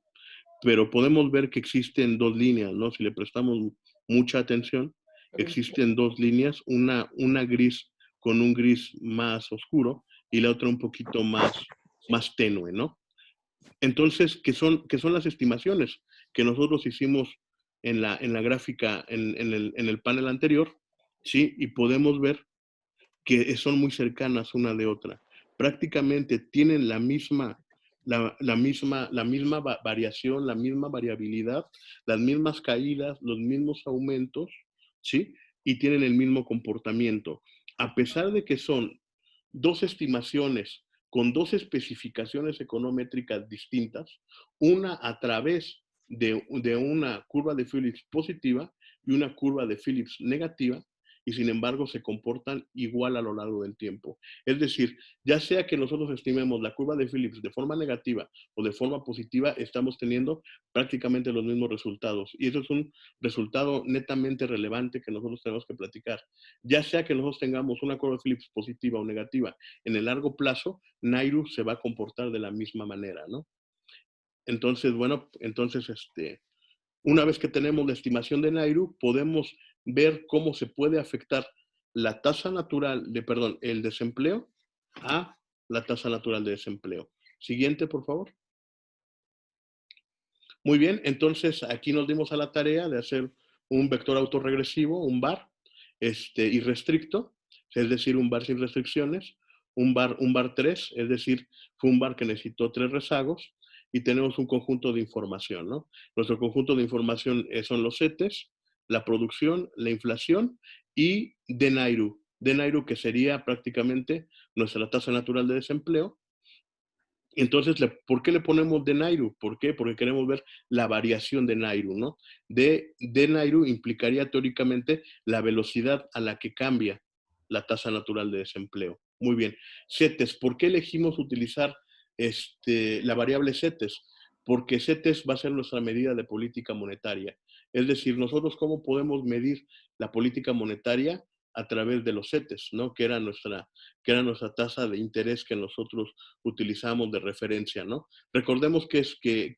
Speaker 3: pero podemos ver que existen dos líneas, ¿no? Si le prestamos mucha atención, existen dos líneas, una gris con un gris más oscuro y la otra un poquito más tenue, ¿no? Entonces, ¿qué son las estimaciones que nosotros hicimos en la gráfica, en el panel anterior? ¿Sí? Y podemos ver que son muy cercanas una de otra. Prácticamente tienen la misma variación, la misma variabilidad, las mismas caídas, los mismos aumentos, ¿sí? Y tienen el mismo comportamiento. A pesar de que son dos estimaciones con dos especificaciones econométricas distintas, una a través de una curva de Phillips positiva y una curva de Phillips negativa, y sin embargo se comportan igual a lo largo del tiempo. Es decir, ya sea que nosotros estimemos la curva de Phillips de forma negativa o de forma positiva, estamos teniendo prácticamente los mismos resultados. Y eso es un resultado netamente relevante que nosotros tenemos que platicar. Ya sea que nosotros tengamos una curva de Phillips positiva o negativa, en el largo plazo, NAIRU se va a comportar de la misma manera, ¿no? Entonces, bueno, una vez que tenemos la estimación de NAIRU, podemos ver cómo se puede afectar la tasa natural el desempleo a la tasa natural de desempleo. Siguiente, por favor. Muy bien, entonces aquí nos dimos a la tarea de hacer un vector autorregresivo, un VAR, irrestricto, es decir, un VAR sin restricciones, un VAR 3, es decir, fue un VAR que necesitó 3 rezagos, y tenemos un conjunto de información, ¿no? Nuestro conjunto de información son los CETES, la producción, la inflación y DNAIRU. DNAIRU, que sería prácticamente nuestra tasa natural de desempleo. Entonces, ¿por qué le ponemos DNAIRU? ¿Por qué? Porque queremos ver la variación de NAIRU, ¿no? DNAIRU implicaría teóricamente la velocidad a la que cambia la tasa natural de desempleo. Muy bien. CETES, ¿por qué elegimos utilizar la variable CETES? Porque CETES va a ser nuestra medida de política monetaria. Es decir, nosotros cómo podemos medir la política monetaria a través de los CETES, ¿no? Que era nuestra tasa de interés que nosotros utilizamos de referencia, ¿no? Recordemos que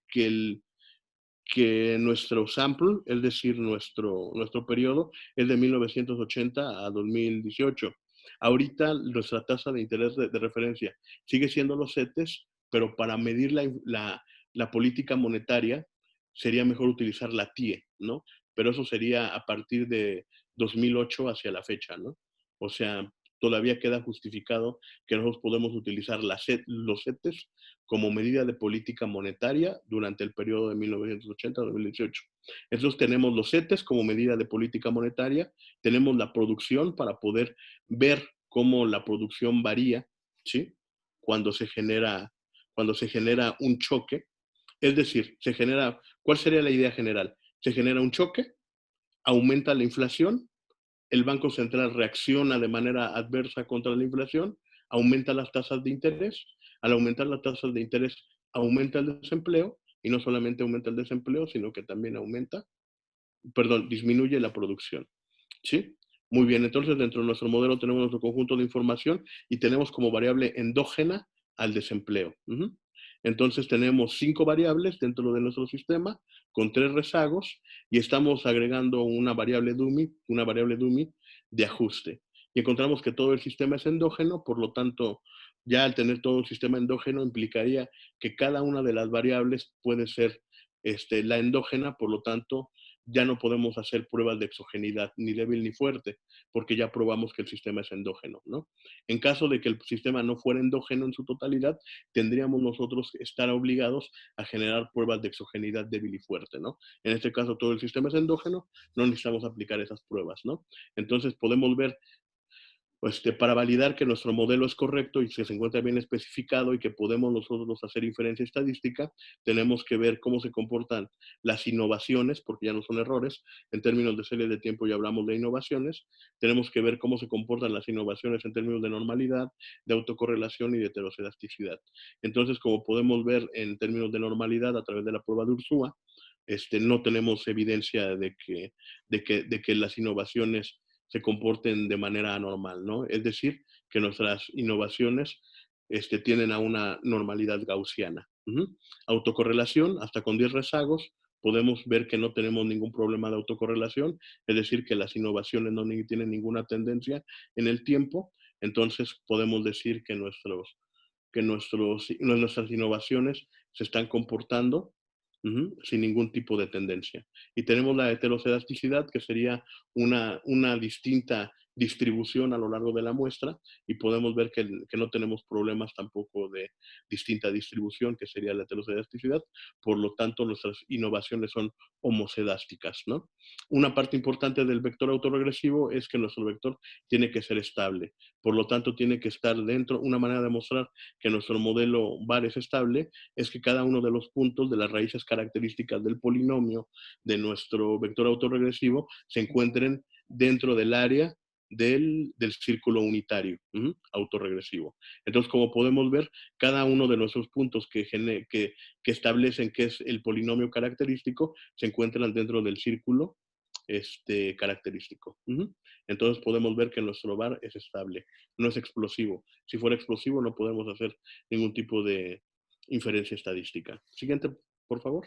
Speaker 3: nuestro sample, es decir, nuestro periodo, es de 1980 a 2018. Ahorita nuestra tasa de interés de referencia sigue siendo los CETES, pero para medir la política monetaria sería mejor utilizar la TIE, ¿no? Pero eso sería a partir de 2008 hacia la fecha, ¿no? O sea, todavía queda justificado que nosotros podemos utilizar los CETES como medida de política monetaria durante el periodo de 1980 a 2018. Entonces tenemos los CETES como medida de política monetaria, tenemos la producción para poder ver cómo la producción varía, ¿sí? Cuando se genera un choque. Es decir, ¿cuál sería la idea general? Se genera un choque, aumenta la inflación, el Banco Central reacciona de manera adversa contra la inflación, aumenta las tasas de interés. Al aumentar las tasas de interés, aumenta el desempleo, y no solamente aumenta el desempleo, sino que también disminuye la producción. ¿Sí? Muy bien, entonces dentro de nuestro modelo tenemos nuestro conjunto de información y tenemos como variable endógena al desempleo. Entonces tenemos 5 variables dentro de nuestro sistema con 3 rezagos y estamos agregando una variable dummy de ajuste. Y encontramos que todo el sistema es endógeno, por lo tanto, ya al tener todo un sistema endógeno implicaría que cada una de las variables puede ser la endógena, por lo tanto, ya no podemos hacer pruebas de exogenidad, ni débil ni fuerte, porque ya probamos que el sistema es endógeno, ¿no? En caso de que el sistema no fuera endógeno en su totalidad, tendríamos nosotros que estar obligados a generar pruebas de exogenidad débil y fuerte, ¿no? En este caso, todo el sistema es endógeno, no necesitamos aplicar esas pruebas, ¿no? Entonces, podemos ver pues, para validar que nuestro modelo es correcto y que se encuentra bien especificado y que podemos nosotros hacer inferencia estadística, tenemos que ver cómo se comportan las innovaciones, porque ya no son errores. En términos de series de tiempo ya hablamos de innovaciones. Tenemos que ver cómo se comportan las innovaciones en términos de normalidad, de autocorrelación y de heteroscedasticidad. Entonces, como podemos ver en términos de normalidad a través de la prueba de Ursúa, no tenemos evidencia de que las innovaciones se comporten de manera anormal, ¿no? Es decir, que nuestras innovaciones tienen a una normalidad gaussiana. Autocorrelación, hasta con 10 rezagos, podemos ver que no tenemos ningún problema de autocorrelación, es decir, que las innovaciones no tienen ninguna tendencia en el tiempo, entonces podemos decir que nuestras innovaciones se están comportando sin ningún tipo de tendencia. Y tenemos la heteroscedasticidad, que sería una distinta distribución a lo largo de la muestra, y podemos ver que no tenemos problemas tampoco de distinta distribución, que sería la heteroscedasticidad. Por lo tanto, nuestras innovaciones son homocedásticas, ¿no? Una parte importante del vector autorregresivo es que nuestro vector tiene que ser estable. Por lo tanto, tiene que estar dentro. Una manera de mostrar que nuestro modelo VAR es estable es que cada uno de los puntos de las raíces características del polinomio de nuestro vector autorregresivo se encuentren dentro del área del círculo unitario autorregresivo. Entonces, como podemos ver, cada uno de nuestros puntos que establecen qué es el polinomio característico se encuentran dentro del círculo característico. Entonces podemos ver que nuestro VAR es estable, no es explosivo. Si fuera explosivo no podemos hacer ningún tipo de inferencia estadística. Siguiente, por favor.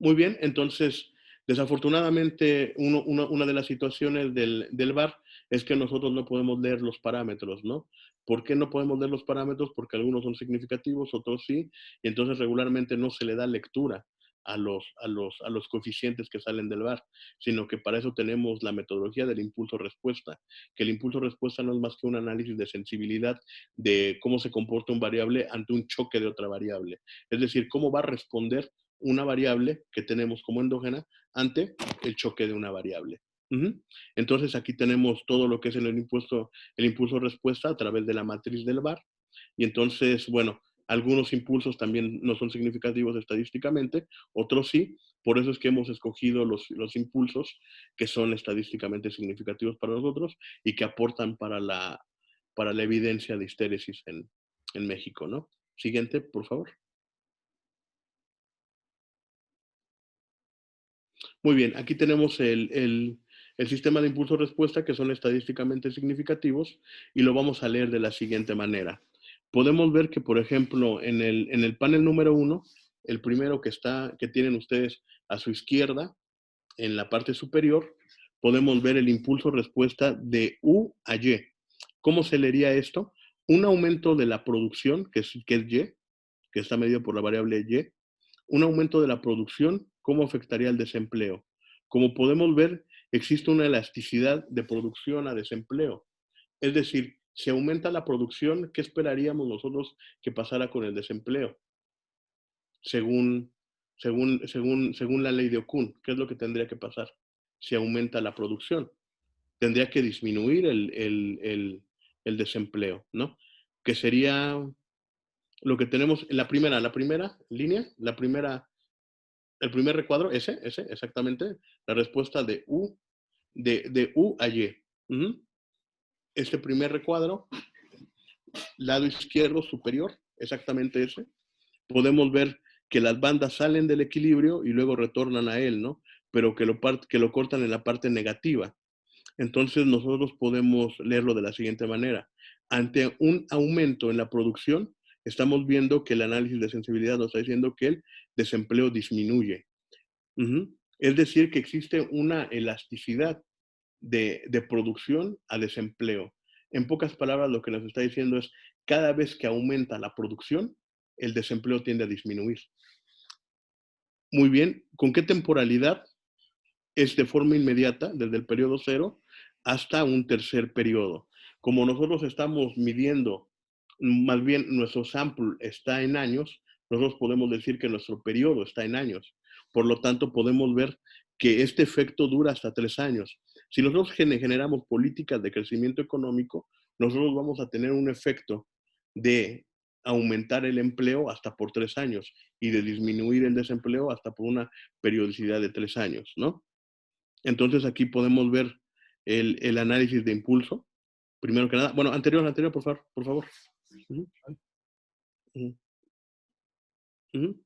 Speaker 3: Muy bien, entonces, desafortunadamente, una de las situaciones del VAR es que nosotros no podemos leer los parámetros, ¿no? ¿Por qué no podemos leer los parámetros? Porque algunos son significativos, otros sí, y entonces regularmente no se le da lectura a los coeficientes que salen del VAR, sino que para eso tenemos la metodología del impulso-respuesta, que el impulso-respuesta no es más que un análisis de sensibilidad de cómo se comporta un variable ante un choque de otra variable. Es decir, cómo va a responder una variable que tenemos como endógena ante el choque de una variable. Entonces aquí tenemos todo lo que es el impulso respuesta a través de la matriz del VAR. Y entonces, bueno, algunos impulsos también no son significativos estadísticamente, otros sí. Por eso es que hemos escogido los impulsos que son estadísticamente significativos para nosotros y que aportan para la evidencia de histéresis en México, ¿no? Siguiente, por favor. Muy bien, aquí tenemos el sistema de impulso-respuesta, que son estadísticamente significativos, y lo vamos a leer de la siguiente manera. Podemos ver que, por ejemplo, en el panel número 1, el primero que tienen ustedes a su izquierda, en la parte superior, podemos ver el impulso-respuesta de U a Y. ¿Cómo se leería esto? Un aumento de la producción, que es Y, que está medido por la variable Y. Un aumento de la producción, ¿cómo afectaría el desempleo? Como podemos ver, existe una elasticidad de producción a desempleo. Es decir, si aumenta la producción, ¿qué esperaríamos nosotros que pasara con el desempleo? Según la ley de Okun, ¿qué es lo que tendría que pasar si aumenta la producción? Tendría que disminuir el desempleo, ¿no? Que sería lo que tenemos en la primera línea, el primer recuadro, ese, exactamente, la respuesta de U a Y. Este primer recuadro, lado izquierdo superior, exactamente ese, podemos ver que las bandas salen del equilibrio y luego retornan a él, ¿no? Pero que lo cortan en la parte negativa. Entonces nosotros podemos leerlo de la siguiente manera. Ante un aumento en la producción, estamos viendo que el análisis de sensibilidad nos está diciendo que el desempleo disminuye. Es decir, que existe una elasticidad de producción a desempleo. En pocas palabras, lo que nos está diciendo es, cada vez que aumenta la producción, el desempleo tiende a disminuir. Muy bien, ¿con qué temporalidad? Es de forma inmediata, desde el periodo 0 hasta un tercer periodo. Como nosotros estamos midiendo, más bien nuestro sample está en años, nosotros podemos decir que nuestro periodo está en años. Por lo tanto, podemos ver que este efecto dura hasta 3 años. Si nosotros generamos políticas de crecimiento económico, nosotros vamos a tener un efecto de aumentar el empleo hasta por 3 años y de disminuir el desempleo hasta por una periodicidad de 3 años, ¿no? Entonces aquí podemos ver el análisis de impulso. Primero que nada, bueno, anterior, por favor, por favor. Uh -huh. Uh -huh.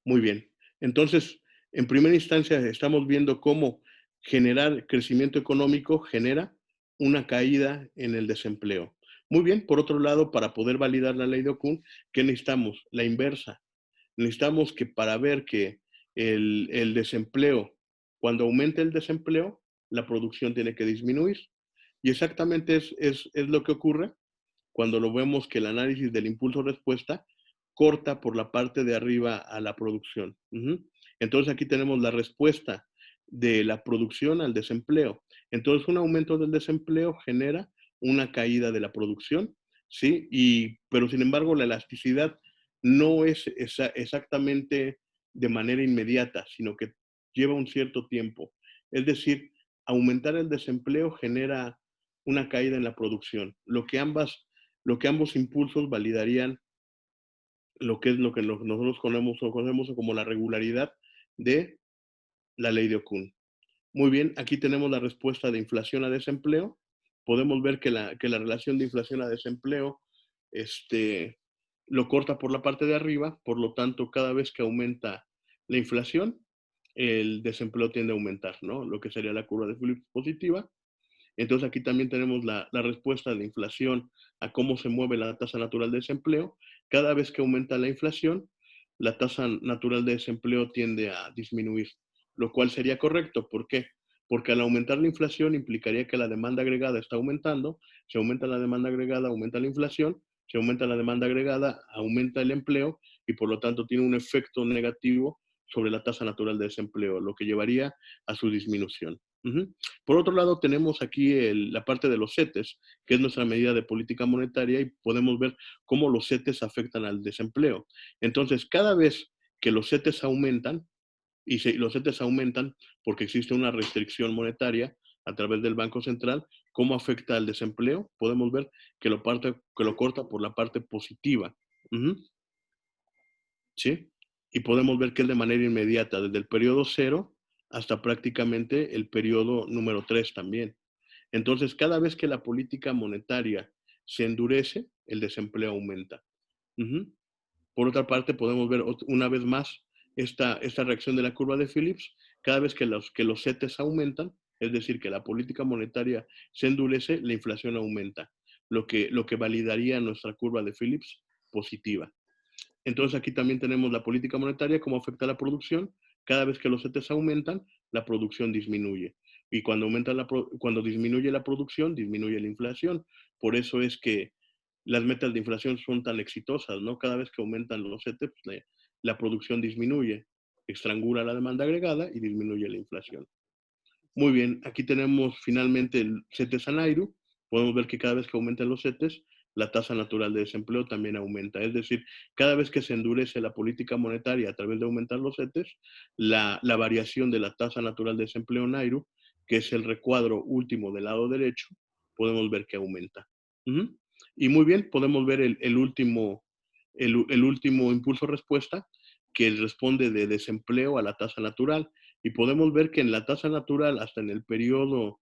Speaker 3: Muy bien. Entonces, en primera instancia estamos viendo cómo generar crecimiento económico genera una caída en el desempleo. Muy bien, por otro lado, para poder validar la ley de Okun, ¿qué necesitamos? La inversa. Necesitamos que para ver que el desempleo, cuando aumente el desempleo, la producción tiene que disminuir. Y exactamente es lo que ocurre cuando lo vemos que el análisis del impulso-respuesta corta por la parte de arriba a la producción. Entonces aquí tenemos la respuesta de la producción al desempleo. Entonces un aumento del desempleo genera una caída de la producción, ¿sí? Pero sin embargo la elasticidad no es exactamente de manera inmediata, sino que lleva un cierto tiempo. Es decir, aumentar el desempleo genera una caída en la producción, lo que ambos impulsos validarían lo que nosotros conocemos como la regularidad de la ley de Okun. Muy bien, aquí tenemos la respuesta de inflación a desempleo. Podemos ver que la relación de inflación a desempleo lo corta por la parte de arriba, por lo tanto, cada vez que aumenta la inflación, el desempleo tiende a aumentar, ¿no? Lo que sería la curva de Phillips positiva. Entonces aquí también tenemos la respuesta de la inflación a cómo se mueve la tasa natural de desempleo. Cada vez que aumenta la inflación, la tasa natural de desempleo tiende a disminuir, lo cual sería correcto. ¿Por qué? Porque al aumentar la inflación implicaría que la demanda agregada está aumentando. Si aumenta la demanda agregada, aumenta la inflación. Si aumenta la demanda agregada, aumenta el empleo y por lo tanto tiene un efecto negativo sobre la tasa natural de desempleo, lo que llevaría a su disminución. Por otro lado, tenemos aquí la parte de los CETES, que es nuestra medida de política monetaria, y podemos ver cómo los CETES afectan al desempleo. Entonces, cada vez que los CETES aumentan, los CETES aumentan porque existe una restricción monetaria a través del Banco Central, ¿cómo afecta al desempleo? Podemos ver que lo corta por la parte positiva. ¿Sí? Y podemos ver que es de manera inmediata, desde el periodo 0 hasta prácticamente el periodo número 3 también. Entonces, cada vez que la política monetaria se endurece, el desempleo aumenta. Por otra parte, podemos ver una vez más esta reacción de la curva de Phillips. Cada vez que los CETES aumentan, es decir, que la política monetaria se endurece, la inflación aumenta, lo que validaría nuestra curva de Phillips positiva. Entonces aquí también tenemos la política monetaria, cómo afecta a la producción. Cada vez que los CETES aumentan, la producción disminuye. Y cuando disminuye la producción, disminuye la inflación. Por eso es que las metas de inflación son tan exitosas, ¿no? Cada vez que aumentan los CETES, la producción disminuye, estrangula la demanda agregada y disminuye la inflación. Muy bien, aquí tenemos finalmente el CETES a NAIRU. Podemos ver que cada vez que aumentan los CETES, la tasa natural de desempleo también aumenta. Es decir, cada vez que se endurece la política monetaria a través de aumentar los CETES, la variación de la tasa natural de desempleo NAIRU, que es el recuadro último del lado derecho, podemos ver que aumenta. Y muy bien, podemos ver el último impulso-respuesta, que responde de desempleo a la tasa natural. Y podemos ver que en la tasa natural, hasta en el periodo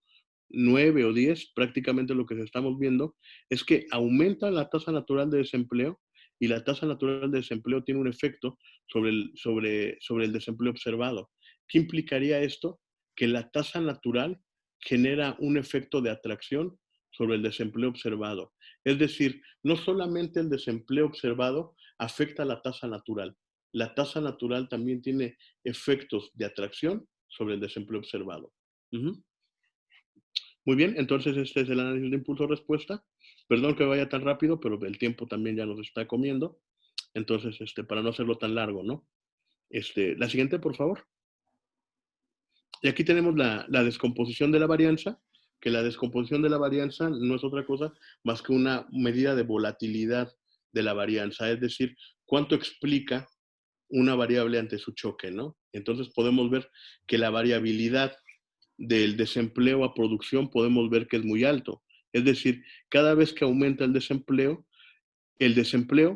Speaker 3: 9 o 10, prácticamente lo que estamos viendo es que aumenta la tasa natural de desempleo y la tasa natural de desempleo tiene un efecto sobre el desempleo observado. ¿Qué implicaría esto? Que la tasa natural genera un efecto de atracción sobre el desempleo observado. Es decir, no solamente el desempleo observado afecta a la tasa natural, la tasa natural también tiene efectos de atracción sobre el desempleo observado. Muy bien, entonces este es el análisis de impulso-respuesta. Perdón que vaya tan rápido, pero el tiempo también ya nos está comiendo. Entonces, para no hacerlo tan largo, ¿no? La siguiente, por favor. Y aquí tenemos la descomposición de la varianza, que la descomposición de la varianza no es otra cosa más que una medida de volatilidad de la varianza, es decir, cuánto explica una variable ante su choque, ¿no? Entonces podemos ver que la variabilidad del desempleo a producción podemos ver que es muy alto. Es decir, cada vez que aumenta el desempleo,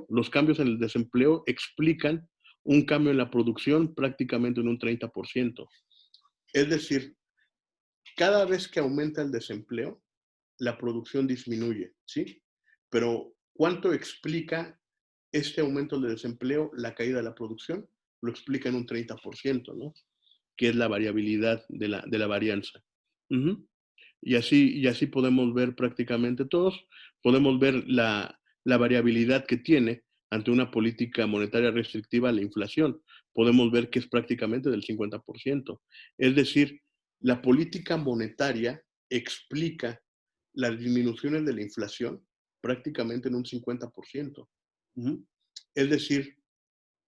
Speaker 3: los cambios en el desempleo explican un cambio en la producción prácticamente en un 30%. Es decir, cada vez que aumenta el desempleo, la producción disminuye, ¿sí? Pero ¿cuánto explica este aumento de desempleo la caída de la producción? Lo explica en un 30%, ¿no? Que es la variabilidad de la varianza. Uh-huh. Y así podemos ver prácticamente todos, podemos ver la variabilidad que tiene ante una política monetaria restrictiva la inflación. Podemos ver que es prácticamente del 50%. Es decir, la política monetaria explica las disminuciones de la inflación prácticamente en un 50%. Uh-huh. Es decir,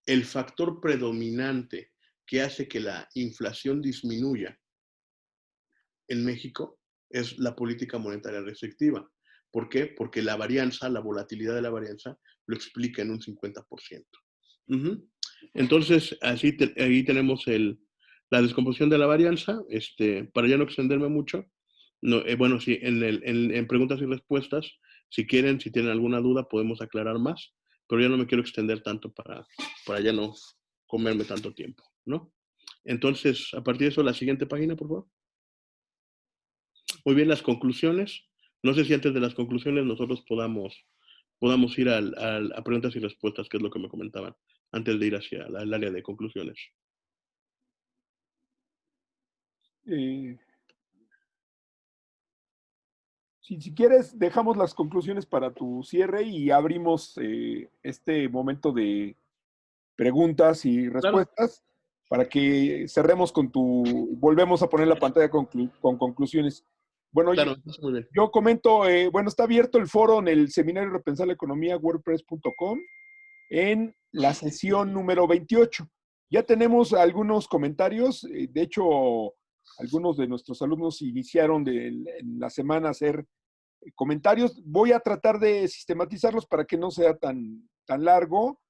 Speaker 3: el factor predominante que hace que la inflación disminuya en México es la política monetaria restrictiva. ¿Por qué? Porque la varianza, la volatilidad de la varianza, lo explica en un 50%. Uh-huh. Entonces, ahí tenemos la descomposición de la varianza. Para ya no extenderme mucho, no, bueno, sí, en preguntas y respuestas, si quieren, si tienen alguna duda, podemos aclarar más, pero ya no me quiero extender tanto para ya no comerme tanto tiempo, ¿no? Entonces, a partir de eso, la siguiente página, por favor. Muy bien, las conclusiones. No sé si antes de las conclusiones nosotros podamos ir a preguntas y respuestas, que es lo que me comentaban, antes de ir hacia el área de conclusiones.
Speaker 1: Si quieres, dejamos las conclusiones para tu cierre y abrimos este momento de preguntas y respuestas, claro, para que cerremos volvemos a poner la pantalla con conclusiones. Bueno, claro, muy bien. Yo comento, bueno, está abierto el foro en el Seminario Repensar la Economía, wordpress.com, en la sesión número 28. Ya tenemos algunos comentarios, de hecho, algunos de nuestros alumnos iniciaron en la semana a hacer comentarios. Voy a tratar de sistematizarlos para que no sea tan largo.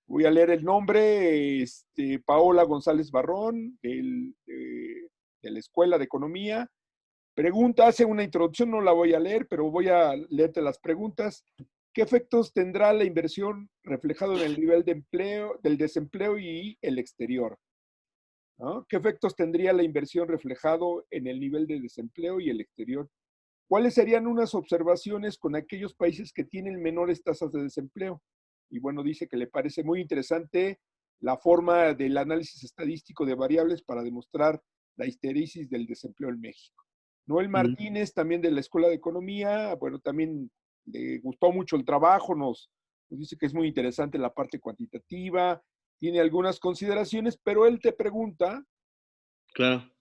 Speaker 1: Voy a leer el nombre, Paola González Barrón, de la Escuela de Economía. Pregunta, hace una introducción, no la voy a leer, pero voy a leerte las preguntas. ¿Qué efectos tendrá la inversión reflejado en el nivel de empleo, del desempleo y el exterior? ¿No? ¿Qué efectos tendría la inversión reflejado en el nivel de desempleo y el exterior? ¿Cuáles serían unas observaciones con aquellos países que tienen menores tasas de desempleo? Y bueno, dice que le parece muy interesante la forma del análisis estadístico de variables para demostrar la histéresis del desempleo en México. Noel Martínez, también de la Escuela de Economía, bueno, también le gustó mucho el trabajo, nos dice que es muy interesante la parte cuantitativa, tiene algunas consideraciones, pero él te pregunta,
Speaker 3: claro,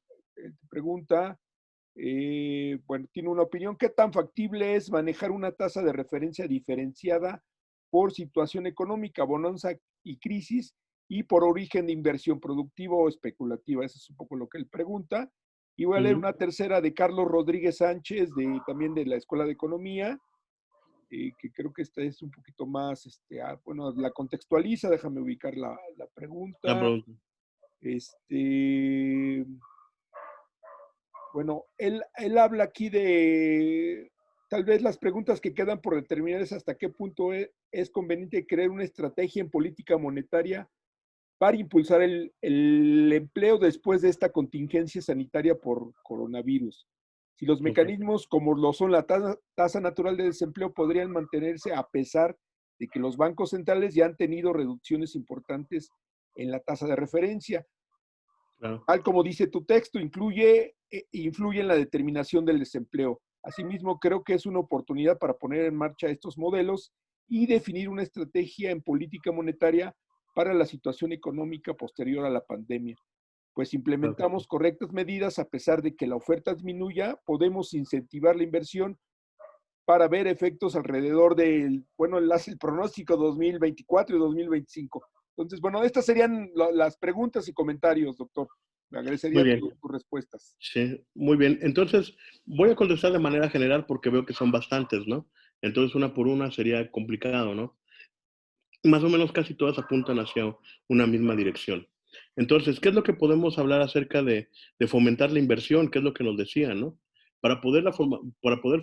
Speaker 1: bueno, tiene una opinión, ¿qué tan factible es manejar una tasa de referencia diferenciada por situación económica, bonanza y crisis, y por origen de inversión productiva o especulativa? Eso es un poco lo que él pregunta. Y voy a leer una tercera de Carlos Rodríguez Sánchez, también de la Escuela de Economía, que creo que esta es un poquito más, bueno, la contextualiza, déjame ubicar la pregunta. Bueno, él habla aquí de tal vez las preguntas que quedan por determinar es hasta qué punto es conveniente crear una estrategia en política monetaria para impulsar el empleo después de esta contingencia sanitaria por coronavirus. Si los mecanismos como lo son la tasa natural de desempleo podrían mantenerse a pesar de que los bancos centrales ya han tenido reducciones importantes en la tasa de referencia. Claro. Tal como dice tu texto, influye en la determinación del desempleo. Asimismo, creo que es una oportunidad para poner en marcha estos modelos y definir una estrategia en política monetaria para la situación económica posterior a la pandemia. Pues implementamos correctas medidas, a pesar de que la oferta disminuya, podemos incentivar la inversión para ver efectos alrededor del, bueno, el pronóstico 2024 y 2025. Entonces, bueno, estas serían las preguntas y comentarios, doctor. Me
Speaker 3: Muy
Speaker 1: agradecería
Speaker 3: bien.
Speaker 1: tus respuestas.
Speaker 3: Sí, muy bien. Entonces, voy a contestar de manera general porque veo que son bastantes, ¿no? Entonces, una por una sería complicado, ¿no? Más o menos casi todas apuntan hacia una misma dirección. Entonces, ¿qué es lo que podemos hablar acerca de fomentar la inversión? ¿Qué es lo que nos decía, no? Para poder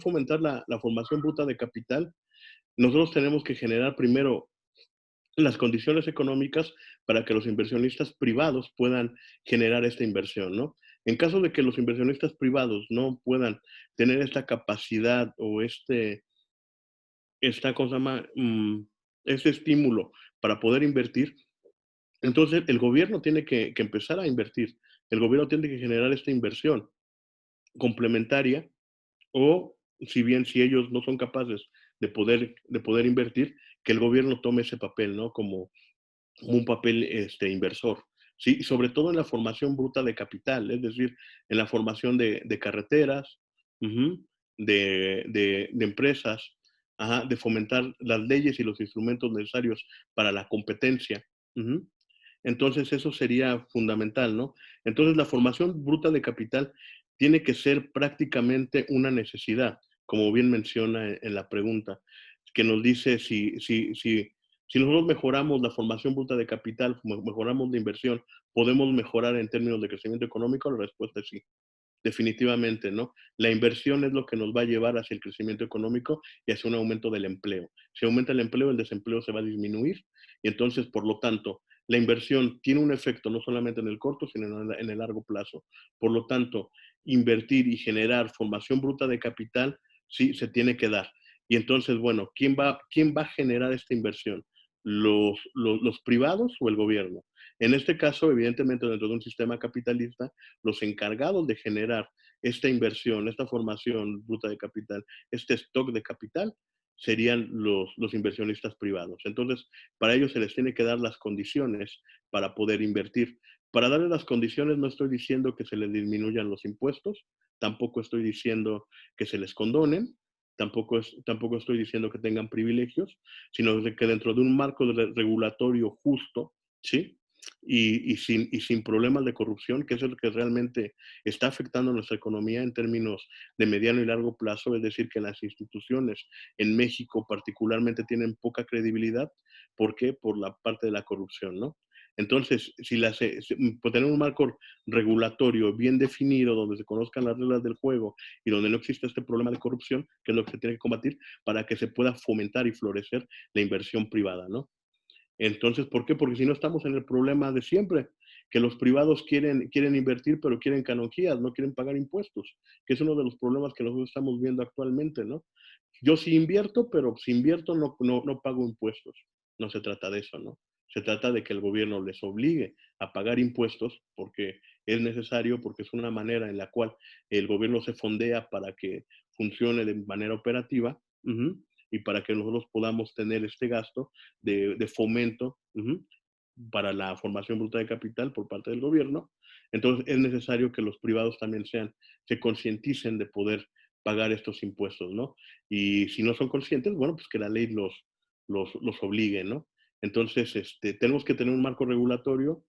Speaker 3: fomentar la formación bruta de capital, nosotros tenemos que generar primero las condiciones económicas para que los inversionistas privados puedan generar esta inversión, ¿no? En caso de que los inversionistas privados no puedan tener esta capacidad o esta cosa más, este estímulo para poder invertir, entonces el gobierno tiene que empezar a invertir. El gobierno tiene que generar esta inversión complementaria o, si bien si ellos no son capaces de poder invertir, que el gobierno tome ese papel, ¿no? Como un papel inversor, ¿sí? Sobre todo en la formación bruta de capital, es decir, en la formación de carreteras, ujú, de empresas, ajá, de fomentar las leyes y los instrumentos necesarios para la competencia. Ujú. Entonces, eso sería fundamental, ¿no? Entonces, la formación bruta de capital tiene que ser prácticamente una necesidad, como bien menciona en la pregunta, que nos dice si nosotros mejoramos la formación bruta de capital, mejoramos la inversión, ¿podemos mejorar en términos de crecimiento económico? La respuesta es sí, definitivamente, ¿no? La inversión es lo que nos va a llevar hacia el crecimiento económico y hacia un aumento del empleo. Si aumenta el empleo, el desempleo se va a disminuir y entonces, por lo tanto, la inversión tiene un efecto no solamente en el corto, sino en el largo plazo. Por lo tanto, invertir y generar formación bruta de capital, sí, se tiene que dar. Y entonces, bueno, ¿quién va a generar esta inversión? ¿Los privados o el gobierno? En este caso, evidentemente, dentro de un sistema capitalista, los encargados de generar esta inversión, esta formación bruta de capital, este stock de capital, serían los inversionistas privados. Entonces, para ellos se les tiene que dar las condiciones para poder invertir. Para darles las condiciones no estoy diciendo que se les disminuyan los impuestos, tampoco estoy diciendo que se les condonen, tampoco estoy diciendo que tengan privilegios, sino que dentro de un marco regulatorio justo, ¿sí? Y sin problemas de corrupción, que es lo que realmente está afectando a nuestra economía en términos de mediano y largo plazo, es decir, que las instituciones en México particularmente tienen poca credibilidad. ¿Por qué? Por la parte de la corrupción, ¿no? Entonces, por tener un marco regulatorio bien definido, donde se conozcan las reglas del juego y donde no exista este problema de corrupción, que es lo que se tiene que combatir, para que se pueda fomentar y florecer la inversión privada, ¿no? Entonces, ¿por qué? Porque si no estamos en el problema de siempre, que los privados quieren invertir, pero quieren canonjías, no quieren pagar impuestos, que es uno de los problemas que nosotros estamos viendo actualmente, ¿no? Yo sí invierto, pero si invierto no pago impuestos. No se trata de eso, ¿no? Se trata de que el gobierno les obligue a pagar impuestos porque es necesario, porque es una manera en la cual el gobierno se fondea para que funcione de manera operativa. Uh-huh, y para que nosotros podamos tener este gasto de fomento para la formación bruta de capital por parte del gobierno. Entonces es necesario que los privados también se concienticen de poder pagar estos impuestos, ¿no? Y si no son conscientes, bueno, pues que la ley los obligue, ¿no? Entonces, tenemos que tener un marco regulatorio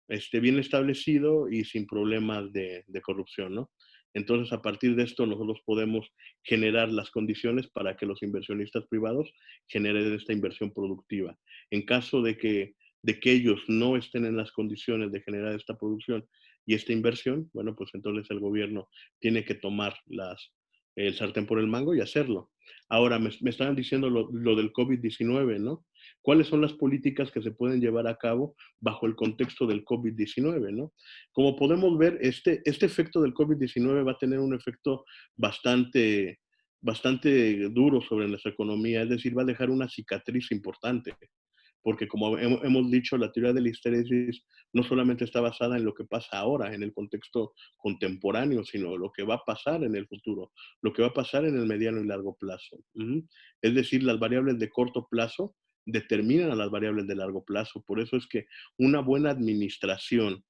Speaker 3: bien establecido y sin problemas de corrupción, ¿no? Entonces, a partir de esto, nosotros podemos generar las condiciones para que los inversionistas privados generen esta inversión productiva. En caso de que ellos no estén en las condiciones de generar esta producción y esta inversión, bueno, pues entonces el gobierno tiene que tomar el sartén por el mango y hacerlo. Ahora, me estaban diciendo lo del COVID-19, ¿no? ¿Cuáles son las políticas que se pueden llevar a cabo bajo el contexto del COVID-19, ¿no? Como podemos ver, este efecto del COVID-19 va a tener un efecto bastante duro sobre nuestra economía, es decir, va a dejar una cicatriz importante, porque como hemos dicho, la teoría de la histéresis no solamente está basada en lo que pasa ahora, en el contexto contemporáneo, sino lo que va a pasar en el futuro, lo que va a pasar en el mediano y largo plazo. Es decir, las variables de corto plazo determinan a las variables de largo plazo. Por eso es que una buena administración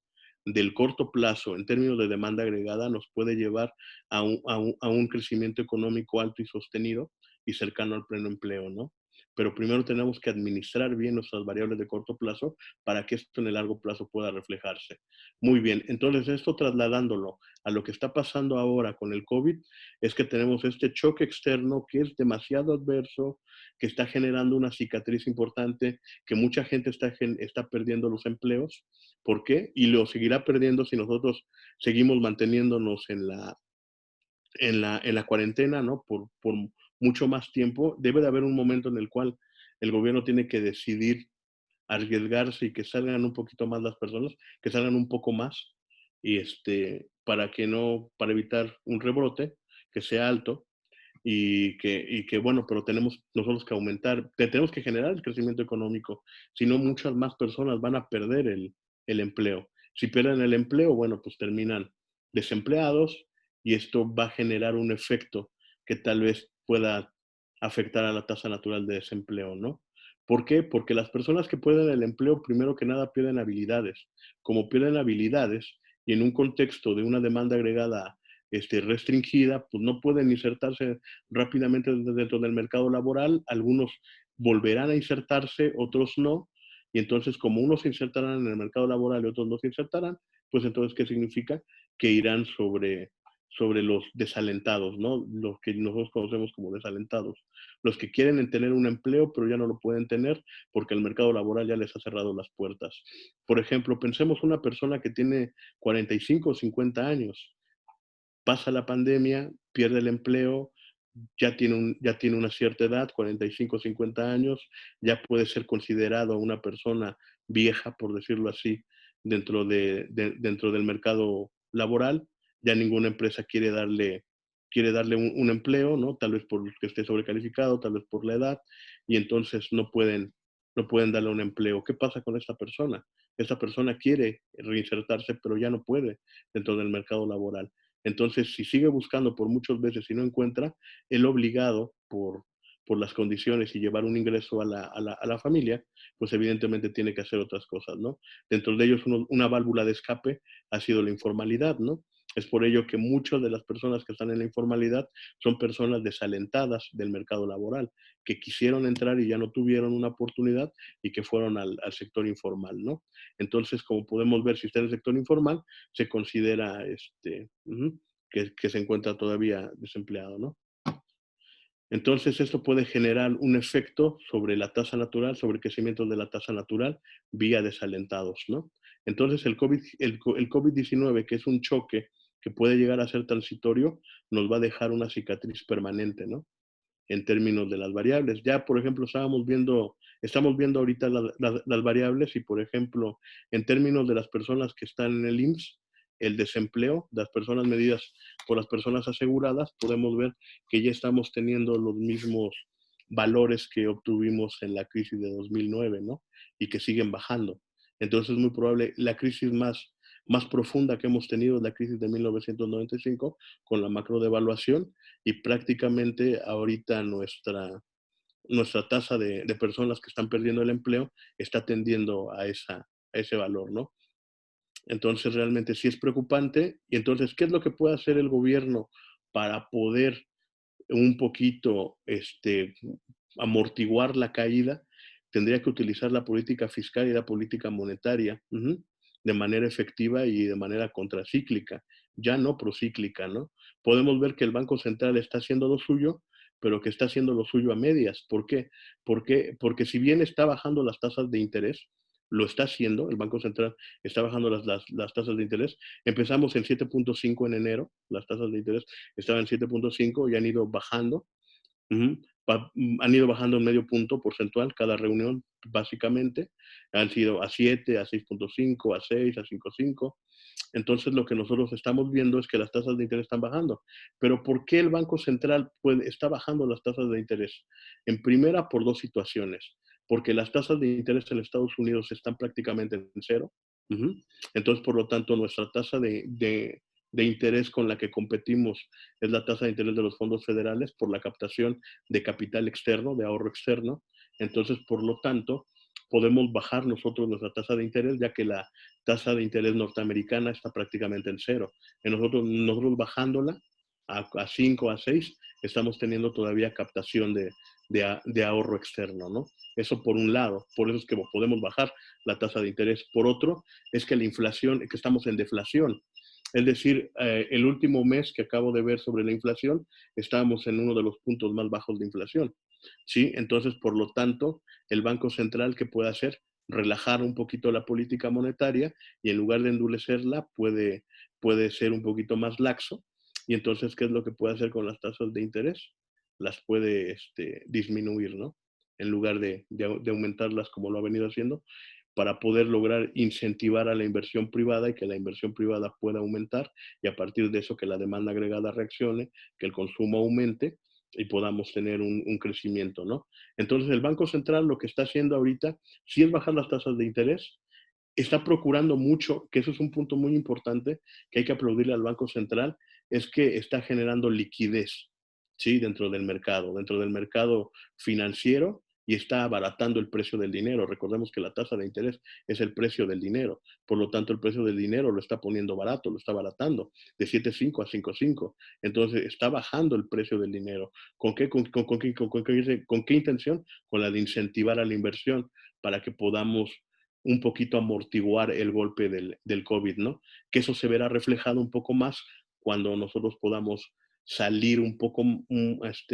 Speaker 3: del corto plazo en términos de demanda agregada nos puede llevar a un crecimiento económico alto y sostenido y cercano al pleno empleo, ¿no? pero primero tenemos que administrar bien nuestras variables de corto plazo para que esto en el largo plazo pueda reflejarse. Muy bien, entonces esto trasladándolo a lo que está pasando ahora con el COVID, es que tenemos este choque externo que es demasiado adverso, que está generando una cicatriz importante, que mucha gente está perdiendo los empleos. ¿Por qué? Y lo seguirá perdiendo si nosotros seguimos manteniéndonos en la cuarentena, ¿no? Por mucho más tiempo. Debe de haber un momento en el cual el gobierno tiene que decidir arriesgarse y que salgan un poquito más las personas, que salgan un poco más, y para evitar un rebrote que sea alto, y que bueno, pero tenemos nosotros que aumentar, tenemos que generar el crecimiento económico, si no muchas más personas van a perder el empleo. Si pierden el empleo, bueno, pues terminan desempleados, y esto va a generar un efecto que tal vez pueda afectar a la tasa natural de desempleo, ¿no? ¿Por qué? Porque las personas que pierden el empleo, primero que nada, pierden habilidades. Como pierden habilidades, y en un contexto de una demanda agregada restringida, pues no pueden insertarse rápidamente dentro del mercado laboral. Algunos volverán a insertarse, otros no. Y entonces, como unos se insertarán en el mercado laboral y otros no se insertarán, pues entonces, ¿qué significa? Que irán sobre los desalentados, ¿no? Los que nosotros conocemos como desalentados. Los que quieren tener un empleo, pero ya no lo pueden tener porque el mercado laboral ya les ha cerrado las puertas. Por ejemplo, pensemos una persona que tiene 45 o 50 años, pasa la pandemia, pierde el empleo, ya tiene una cierta edad, 45, 50 años, ya puede ser considerado una persona vieja, por decirlo así, dentro del mercado laboral. Ya ninguna empresa quiere darle un empleo, ¿no? Tal vez porque esté sobrecalificado, tal vez por la edad, y entonces no pueden darle un empleo. ¿Qué pasa con esta persona? Esta persona quiere reinsertarse, pero ya no puede dentro del mercado laboral. Entonces, si sigue buscando por muchas veces y no encuentra, él obligado por las condiciones y llevar un ingreso a la familia, pues evidentemente tiene que hacer otras cosas, ¿no? Dentro de ellos, una válvula de escape ha sido la informalidad, ¿no? Es por ello que muchas de las personas que están en la informalidad son personas desalentadas del mercado laboral, que quisieron entrar y ya no tuvieron una oportunidad y que fueron al sector informal, ¿no? Entonces, como podemos ver, si está en el sector informal, se considera que se encuentra todavía desempleado, ¿no? Entonces, esto puede generar un efecto sobre la tasa natural, sobre el crecimiento de la tasa natural vía desalentados, ¿no? Entonces, el COVID-19, que es un choque que puede llegar a ser transitorio, nos va a dejar una cicatriz permanente, ¿no? En términos de las variables. Ya, por ejemplo, estamos viendo ahorita las variables, y, por ejemplo, en términos de las personas que están en el IMSS, el desempleo, las personas medidas por las personas aseguradas, podemos ver que ya estamos teniendo los mismos valores que obtuvimos en la crisis de 2009, ¿no? Y que siguen bajando. Entonces es muy probable, la crisis más profunda que hemos tenido es la crisis de 1995, con la macrodevaluación, y prácticamente ahorita nuestra tasa de personas que están perdiendo el empleo está tendiendo a ese valor, ¿no? Entonces realmente sí es preocupante. Y entonces, ¿qué es lo que puede hacer el gobierno para poder un poquito amortiguar la caída? Tendría que utilizar la política fiscal y la política monetaria de manera efectiva y de manera contracíclica, ya no procíclica, ¿no? Podemos ver que el Banco Central está haciendo lo suyo, pero que está haciendo lo suyo a medias. ¿Por qué? Porque si bien está bajando las tasas de interés, lo está haciendo, el Banco Central está bajando las tasas de interés. Empezamos en 7.5 en enero, las tasas de interés estaban en 7.5 y han ido bajando. Han ido bajando en medio punto porcentual cada reunión, básicamente. Han sido a 7, a 6.5, a 6, a 5.5. Entonces, lo que nosotros estamos viendo es que las tasas de interés están bajando. Pero ¿por qué el Banco Central está bajando las tasas de interés? En primera, por dos situaciones. Porque las tasas de interés en Estados Unidos están prácticamente en cero. Entonces, por lo tanto, nuestra tasa de interés con la que competimos es la tasa de interés de los fondos federales por la captación de capital externo, de ahorro externo. Entonces, por lo tanto, podemos bajar nosotros nuestra tasa de interés, ya que la tasa de interés norteamericana está prácticamente en cero. Nosotros bajándola, a 5, a 6, estamos teniendo todavía captación de ahorro externo, ¿no? Eso por un lado, por eso es que podemos bajar la tasa de interés. Por otro, es que la inflación, que estamos en deflación. Es decir, el último mes que acabo de ver sobre la inflación, estábamos en uno de los puntos más bajos de inflación, ¿sí? Entonces, por lo tanto, el Banco Central, ¿qué puede hacer? Relajar un poquito la política monetaria y en lugar de endurecerla, puede ser un poquito más laxo. Y entonces, ¿qué es lo que puede hacer con las tasas de interés? Las puede disminuir, ¿no? En lugar de aumentarlas como lo ha venido haciendo, para poder lograr incentivar a la inversión privada y que la inversión privada pueda aumentar y a partir de eso que la demanda agregada reaccione, que el consumo aumente y podamos tener un crecimiento, ¿no? Entonces el Banco Central lo que está haciendo ahorita sí es bajar las tasas de interés, está procurando mucho, que eso es un punto muy importante que hay que aplaudirle al Banco Central, es que está generando liquidez, ¿sí? Dentro del mercado financiero y está abaratando el precio del dinero. Recordemos que la tasa de interés es el precio del dinero, por lo tanto el precio del dinero lo está poniendo barato, lo está abaratando de 7.5 a 5.5. Entonces está bajando el precio del dinero. ¿Con qué, con qué intención? Con la de incentivar a la inversión para que podamos un poquito amortiguar el golpe del COVID, ¿no? Que eso se verá reflejado un poco más cuando nosotros podamos salir un poco,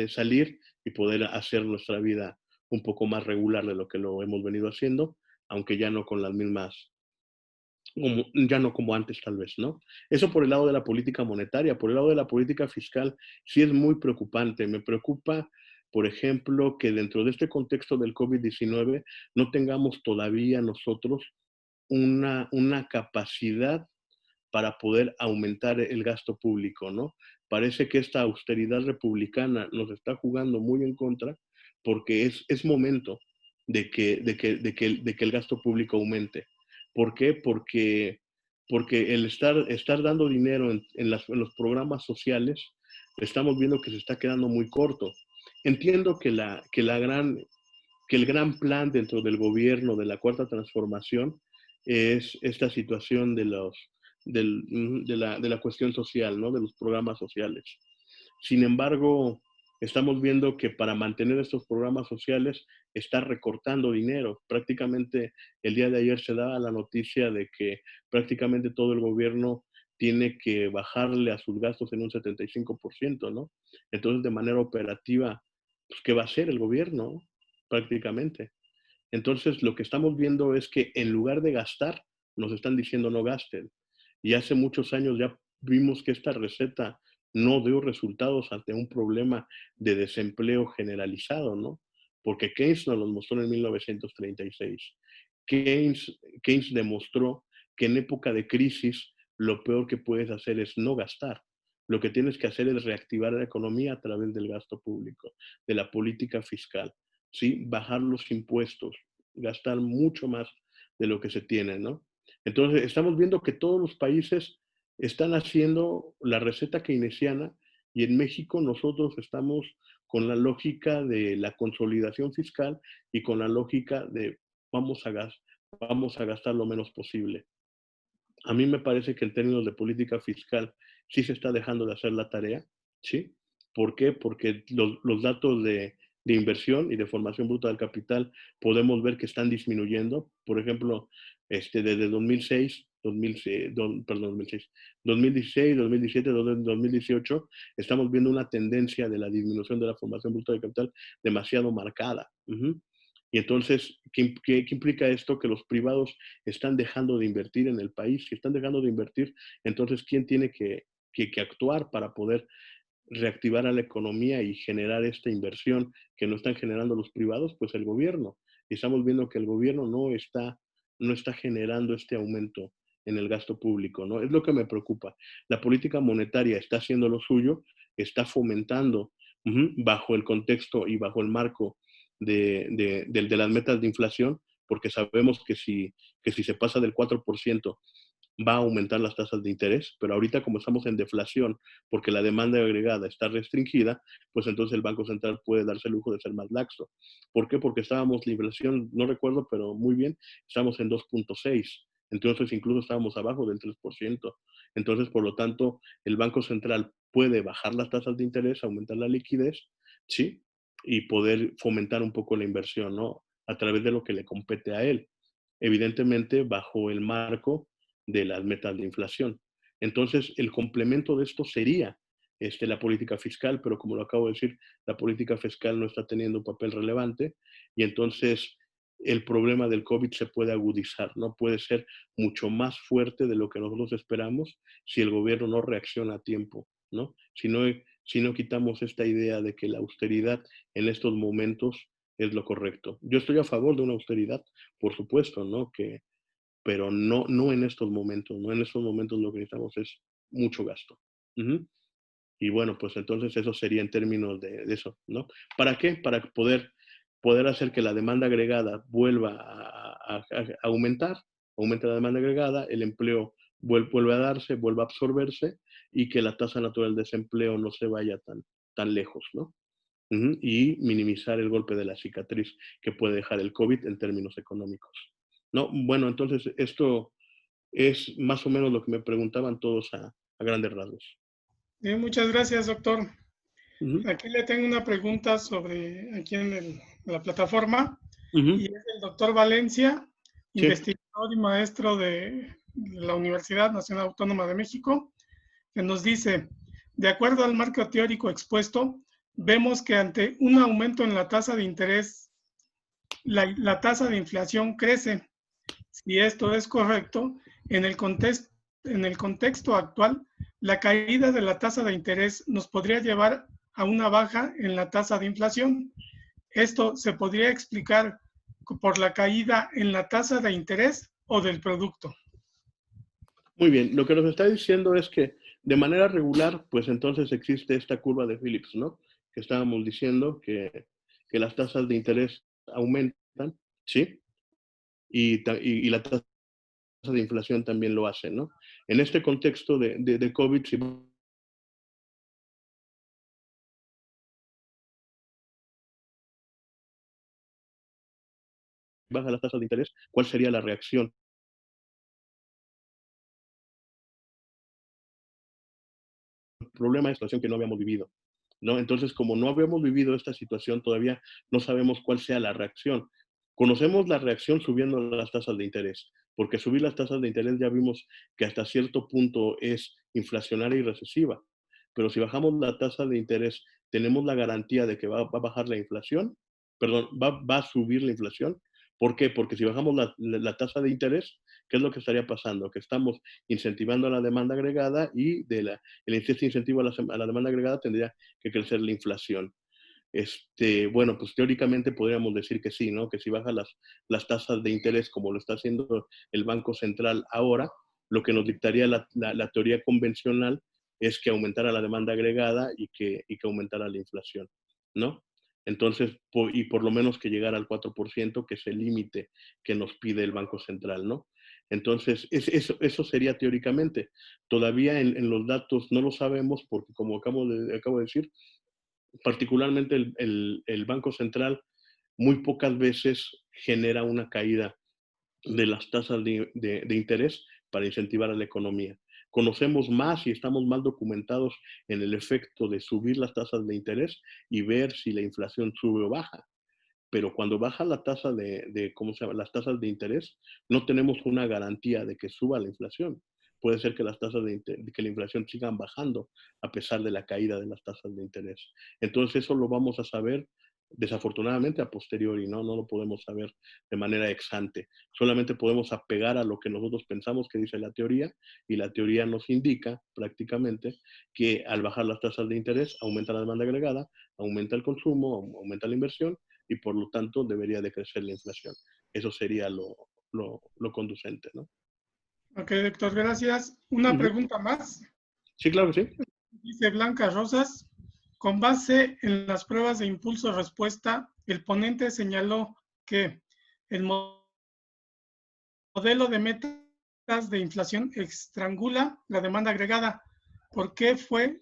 Speaker 3: salir y poder hacer nuestra vida un poco más regular de lo que lo hemos venido haciendo, aunque ya no con las mismas, ya no como antes tal vez, ¿no? Eso por el lado de la política monetaria. Por el lado de la política fiscal sí es muy preocupante. Me preocupa, por ejemplo, que dentro de este contexto del COVID-19 no tengamos todavía nosotros una capacidad para poder aumentar el gasto público, ¿no? Parece que esta austeridad republicana nos está jugando muy en contra porque es momento de que el gasto público aumente. ¿Por qué? Porque el estar dando dinero en los programas sociales, estamos viendo que se está quedando muy corto. Entiendo que el gran plan dentro del gobierno de la Cuarta Transformación es esta situación de la cuestión social, ¿no? De los programas sociales. Sin embargo, estamos viendo que para mantener estos programas sociales está recortando dinero. Prácticamente el día de ayer se daba la noticia de que prácticamente todo el gobierno tiene que bajarle a sus gastos en un 75%, ¿no? Entonces, de manera operativa, pues, ¿qué va a hacer el gobierno? Prácticamente. Entonces, lo que estamos viendo es que en lugar de gastar, nos están diciendo no gasten. Y hace muchos años ya vimos que esta receta no dio resultados ante un problema de desempleo generalizado, ¿no? Porque Keynes nos lo mostró en 1936. Keynes demostró que en época de crisis lo peor que puedes hacer es no gastar. Lo que tienes que hacer es reactivar la economía a través del gasto público, de la política fiscal, ¿sí? Bajar los impuestos, gastar mucho más de lo que se tiene, ¿no? Entonces, estamos viendo que todos los países están haciendo la receta keynesiana y en México nosotros estamos con la lógica de la consolidación fiscal y con la lógica de vamos a gastar lo menos posible. A mí me parece que en términos de política fiscal sí se está dejando de hacer la tarea, ¿sí? ¿Por qué? Porque los datos de inversión y de formación bruta del capital podemos ver que están disminuyendo. Por ejemplo, desde 2006, 2016, 2017, 2018, estamos viendo una tendencia de la disminución de la formación bruta del capital demasiado marcada. Y entonces, ¿qué implica esto? Que los privados están dejando de invertir en el país. Si están dejando de invertir, entonces, ¿quién tiene que actuar para poder reactivar a la economía y generar esta inversión que no están generando los privados? Pues el gobierno. Y estamos viendo que el gobierno no está generando este aumento en el gasto público, ¿no? Es lo que me preocupa. La política monetaria está haciendo lo suyo, está fomentando bajo el contexto y bajo el marco de las metas de inflación, porque sabemos que si se pasa del 4%, va a aumentar las tasas de interés, pero ahorita como estamos en deflación, porque la demanda agregada está restringida, pues entonces el Banco Central puede darse el lujo de ser más laxo. ¿Por qué? Porque estábamos, la inflación, no recuerdo, pero muy bien, estamos en 2.6. Entonces, incluso estábamos abajo del 3%. Entonces, por lo tanto, el Banco Central puede bajar las tasas de interés, aumentar la liquidez, ¿sí? Y poder fomentar un poco la inversión, ¿no? A través de lo que le compete a él. Evidentemente, bajo el marco de las metas de inflación. Entonces, el complemento de esto sería la política fiscal, pero como lo acabo de decir, la política fiscal no está teniendo un papel relevante y entonces el problema del COVID se puede agudizar, ¿no? Puede ser mucho más fuerte de lo que nosotros esperamos si el gobierno no reacciona a tiempo, ¿no? Si no quitamos esta idea de que la austeridad en estos momentos es lo correcto. Yo estoy a favor de una austeridad, por supuesto, ¿no? Pero no en estos momentos, ¿no? En estos momentos lo que necesitamos es mucho gasto. Uh-huh. Y bueno, pues entonces eso sería en términos de eso, ¿no? ¿Para qué? Para poder hacer que la demanda agregada vuelva a aumentar, aumente la demanda agregada, el empleo vuelve a darse, vuelva a absorberse y que la tasa natural de desempleo no se vaya tan lejos, ¿no? Y minimizar el golpe de la cicatriz que puede dejar el COVID en términos económicos. No, bueno, entonces esto es más o menos lo que me preguntaban todos a grandes rasgos.
Speaker 2: Bien, muchas gracias, doctor.
Speaker 3: Uh-huh.
Speaker 2: Aquí le tengo una pregunta aquí en la plataforma,
Speaker 3: Uh-huh.
Speaker 2: y es del doctor Valencia,
Speaker 3: Sí.
Speaker 2: investigador y maestro de la Universidad Nacional Autónoma de México, que nos dice, de acuerdo al marco teórico expuesto, vemos que ante un aumento en la tasa de interés, la tasa de inflación crece. Si esto es correcto, en el contexto actual, la caída de la tasa de interés nos podría llevar a una baja en la tasa de inflación. ¿Esto se podría explicar por la caída en la tasa de interés o del producto?
Speaker 3: Muy bien, lo que nos está diciendo es que de manera regular, pues entonces existe esta curva de Phillips, ¿no? Que estábamos diciendo que las tasas de interés aumentan, ¿sí? Y la tasa de inflación también lo hace, ¿no? En este contexto de COVID, si baja la tasa de interés, ¿cuál sería la reacción? El problema es la situación que no habíamos vivido, ¿no? Entonces, como no habíamos vivido esta situación, todavía no sabemos cuál sea la reacción. Conocemos la reacción subiendo las tasas de interés, porque subir las tasas de interés ya vimos que hasta cierto punto es inflacionaria y recesiva. Pero si bajamos la tasa de interés, ¿tenemos la garantía de que va a bajar la inflación? Perdón, va a subir la inflación. ¿Por qué? Porque si bajamos la tasa de interés, ¿qué es lo que estaría pasando? Que estamos incentivando a la demanda agregada y el incentivo a la demanda agregada tendría que crecer la inflación. Bueno, pues teóricamente podríamos decir que sí, ¿no? Que si baja las tasas de interés como lo está haciendo el Banco Central ahora, lo que nos dictaría la teoría convencional es que aumentara la demanda agregada y que aumentara la inflación, ¿no? Entonces, y por lo menos que llegara al 4%, que es el límite que nos pide el Banco Central, ¿no? Entonces, eso sería teóricamente. Todavía en los datos no lo sabemos porque, como acabo de decir, particularmente el Banco Central muy pocas veces genera una caída de las tasas de interés para incentivar a la economía. Conocemos más y estamos más documentados en el efecto de subir las tasas de interés y ver si la inflación sube o baja. Pero cuando baja la tasa las tasas de interés, no tenemos una garantía de que suba la inflación. Puede ser que las tasas que la inflación sigan bajando a pesar de la caída de las tasas de interés. Entonces eso lo vamos a saber desafortunadamente a posteriori, ¿no? No lo podemos saber de manera ex ante. Solamente podemos apegar a lo que nosotros pensamos que dice la teoría y la teoría nos indica prácticamente que al bajar las tasas de interés aumenta la demanda agregada, aumenta el consumo, aumenta la inversión y por lo tanto debería de crecer la inflación. Eso sería lo conducente, ¿no?
Speaker 2: Ok, doctor, gracias. Una pregunta más.
Speaker 3: Sí, claro que sí.
Speaker 2: Dice Blanca Rosas, con base en las pruebas de impulso-respuesta, el ponente señaló que el modelo de metas de inflación estrangula la demanda agregada. ¿Por qué fue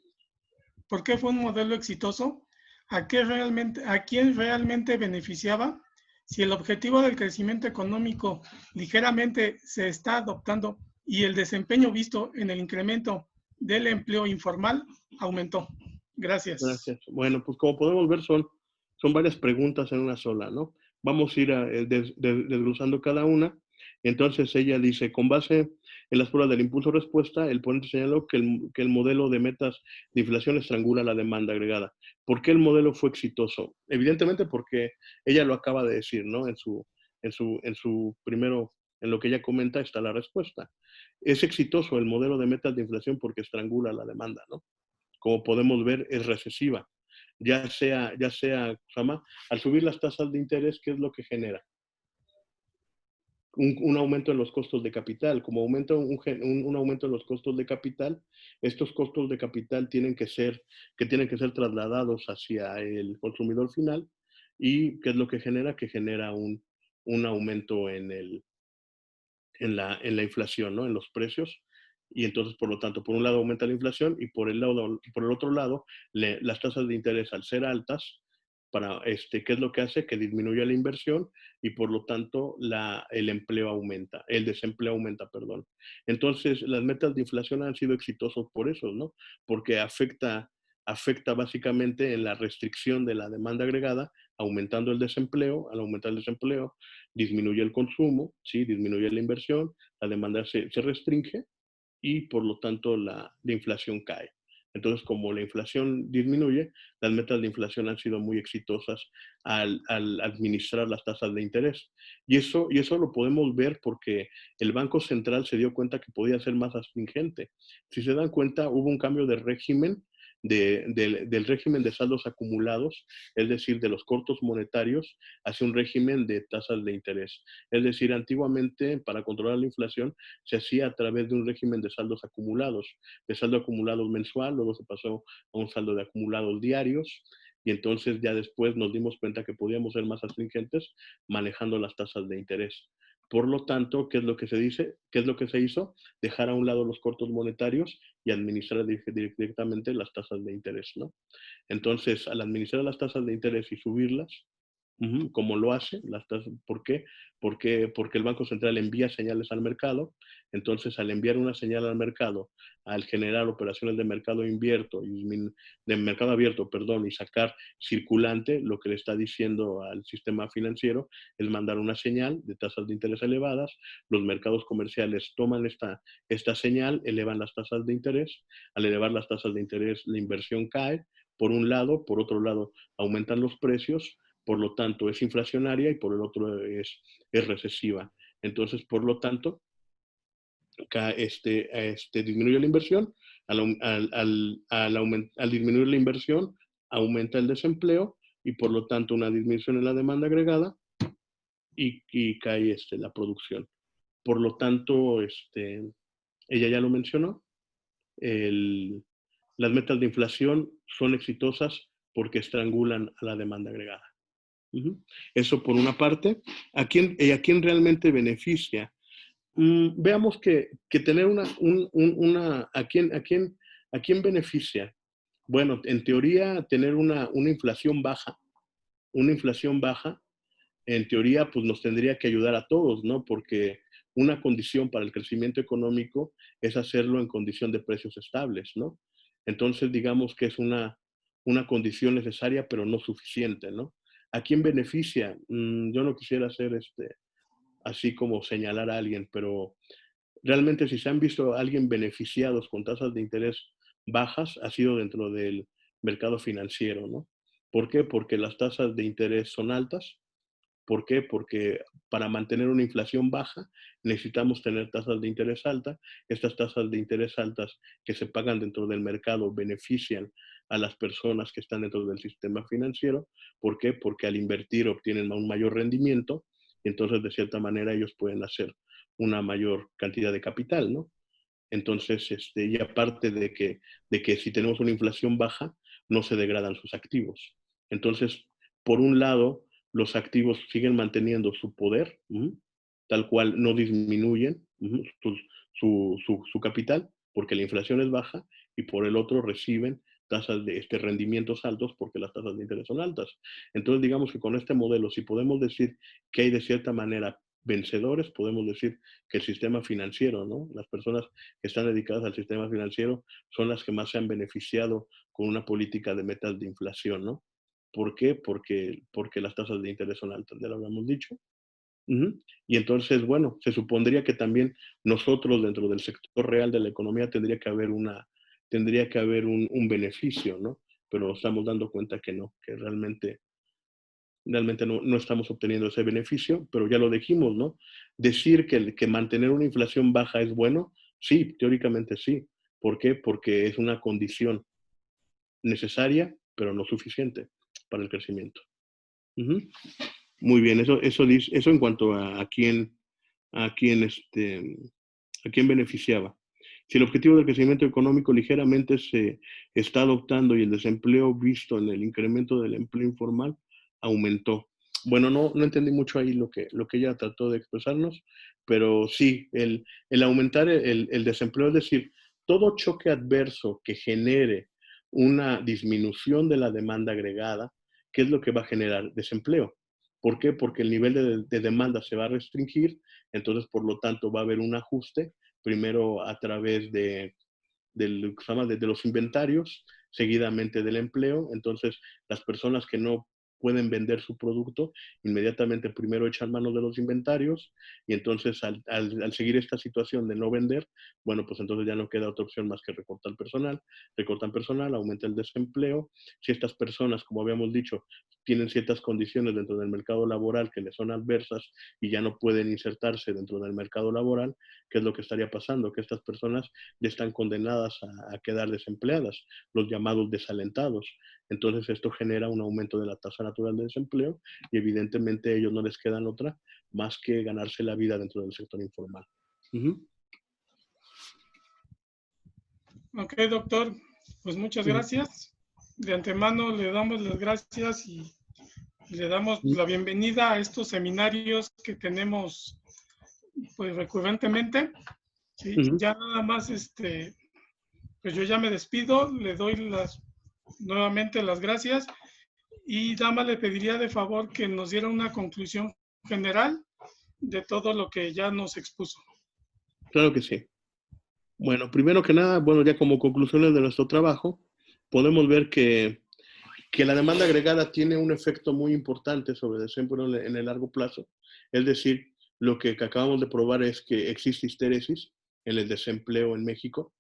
Speaker 2: un modelo exitoso? ¿A quién realmente beneficiaba? si el objetivo del crecimiento económico ligeramente se está adoptando y el desempeño visto en el incremento del empleo informal aumentó. Gracias.
Speaker 3: Gracias. Bueno, pues como podemos ver, son varias preguntas en una sola, ¿no? Vamos a ir desglosando cada una. Entonces ella dice, con base en las pruebas del impulso-respuesta, el ponente señaló que el modelo de metas de inflación estrangula la demanda agregada. ¿Por qué el modelo fue exitoso? Evidentemente porque ella lo acaba de decir, ¿no? Primero, en lo que ella comenta está la respuesta. Es exitoso el modelo de metas de inflación porque estrangula la demanda, ¿no? Como podemos ver, es recesiva. Ya sea, al subir las tasas de interés, ¿qué es lo que genera? Un aumento en los costos de capital. Como aumenta un aumento en los costos de capital, estos costos de capital tienen que ser trasladados hacia el consumidor final. ¿Y qué es lo que genera? Que genera un aumento en la inflación, ¿no? En los precios. Y entonces, por lo tanto, por un lado aumenta la inflación y por el otro lado, las tasas de interés al ser altas, ¿qué es lo que hace? Que disminuye la inversión y por lo tanto el empleo aumenta, el desempleo aumenta, perdón. Entonces, las metas de inflación han sido exitosos por eso, ¿no? Porque afecta básicamente en la restricción de la demanda agregada, aumentando el desempleo. Al aumentar el desempleo, disminuye el consumo, ¿sí? Disminuye la inversión, la demanda se restringe y por lo tanto la inflación cae. Entonces, como la inflación disminuye, las metas de inflación han sido muy exitosas al administrar las tasas de interés. Y eso lo podemos ver porque el Banco Central se dio cuenta que podía ser más astringente. Si se dan cuenta, hubo un cambio de régimen, del régimen de saldos acumulados, es decir, de los cortos monetarios, hacia un régimen de tasas de interés. Es decir, antiguamente, para controlar la inflación, se hacía a través de un régimen de saldos acumulados, de saldo acumulado mensual, luego se pasó a un saldo de acumulados diarios, y entonces ya después nos dimos cuenta que podíamos ser más astringentes manejando las tasas de interés. Por lo tanto, ¿qué es lo que se dice? ¿Qué es lo que se hizo? Dejar a un lado los cortos monetarios y administrar directamente las tasas de interés, ¿no? Entonces, al administrar las tasas de interés y subirlas, como lo hace, ¿por qué? Porque el Banco Central envía señales al mercado. Entonces, al enviar una señal al mercado, al generar operaciones de mercado abierto, y sacar circulante, lo que le está diciendo al sistema financiero es mandar una señal de tasas de interés elevadas. Los mercados comerciales toman esta señal, elevan las tasas de interés. Al elevar las tasas de interés, la inversión cae, por un lado. Por otro lado, aumentan los precios. Por lo tanto, es inflacionaria y por el otro es recesiva. Entonces, por lo tanto, disminuye la inversión. Al disminuir la inversión, aumenta el desempleo y por lo tanto una disminución en la demanda agregada y cae la producción. Por lo tanto, ella ya lo mencionó, las metas de inflación son exitosas porque estrangulan a la demanda agregada. Eso por una parte. ¿A quién realmente beneficia? Veamos que tener ¿a quién beneficia? Bueno, en teoría, tener una inflación baja, en teoría, pues nos tendría que ayudar a todos, ¿no? Porque una condición para el crecimiento económico es hacerlo en condición de precios estables, ¿no? Entonces, digamos que es una condición necesaria, pero no suficiente, ¿no? ¿A quién beneficia? Yo no quisiera hacer así como señalar a alguien, pero realmente si se han visto a alguien beneficiados con tasas de interés bajas, ha sido dentro del mercado financiero, ¿no? ¿Por qué? Porque las tasas de interés son altas. ¿Por qué? Porque para mantener una inflación baja necesitamos tener tasas de interés altas. Estas tasas de interés altas que se pagan dentro del mercado benefician a las personas que están dentro del sistema financiero. ¿Por qué? Porque al invertir obtienen un mayor rendimiento y entonces de cierta manera ellos pueden hacer una mayor cantidad de capital, ¿no? Entonces, y aparte de que si tenemos una inflación baja, no se degradan sus activos. Entonces, por un lado, los activos siguen manteniendo su poder, tal cual no disminuyen su capital, porque la inflación es baja, y por el otro reciben tasas de rendimientos altos porque las tasas de interés son altas. Entonces, digamos que con este modelo, si podemos decir que hay de cierta manera vencedores, podemos decir que el sistema financiero, ¿no? Las personas que están dedicadas al sistema financiero son las que más se han beneficiado con una política de metas de inflación, ¿no? ¿Por qué? Porque las tasas de interés son altas, ya lo habíamos dicho. Ujú. Y entonces, bueno, se supondría que también nosotros dentro del sector real de la economía tendría que haber un beneficio, ¿no? Pero nos estamos dando cuenta que no, que realmente no estamos obteniendo ese beneficio, pero ya lo dijimos, ¿no? Decir que mantener una inflación baja es bueno, sí, teóricamente sí. ¿Por qué? Porque es una condición necesaria, pero no suficiente para el crecimiento. Ujú. Muy bien, eso en cuanto a quién, a quién beneficiaba. Si el objetivo del crecimiento económico ligeramente se está adoptando y el desempleo visto en el incremento del empleo informal aumentó. Bueno, no entendí mucho ahí lo que ella trató de expresarnos, pero sí, el aumentar el desempleo, es decir, todo choque adverso que genere una disminución de la demanda agregada, ¿qué es lo que va a generar? Desempleo. ¿Por qué? Porque el nivel de demanda se va a restringir, entonces por lo tanto va a haber un ajuste, primero a través de los inventarios, seguidamente del empleo. Entonces, las personas que no pueden vender su producto, inmediatamente primero echan mano de los inventarios y entonces al seguir esta situación de no vender, bueno, pues entonces ya no queda otra opción más que recortan personal, aumenta el desempleo. Si estas personas, como habíamos dicho, tienen ciertas condiciones dentro del mercado laboral que les son adversas y ya no pueden insertarse dentro del mercado laboral, ¿qué es lo que estaría pasando? Que estas personas ya están condenadas a quedar desempleadas, los llamados desalentados. Entonces esto genera un aumento de la tasa natural de desempleo y evidentemente a ellos no les quedan otra más que ganarse la vida dentro del sector informal.
Speaker 2: Ok, doctor, pues muchas gracias. De antemano le damos las gracias y le damos la bienvenida a estos seminarios que tenemos pues recurrentemente. Sí, ya nada más, pues yo ya me despido, le doy nuevamente las gracias y Dama le pediría de favor que nos diera una conclusión general de todo lo que ya nos expuso.
Speaker 3: Claro que sí. Bueno, primero que nada, bueno, ya como conclusiones de nuestro trabajo, podemos ver que la demanda agregada tiene un efecto muy importante sobre el desempleo en el largo plazo. Es decir, lo que acabamos de probar es que existe histéresis en el desempleo en México,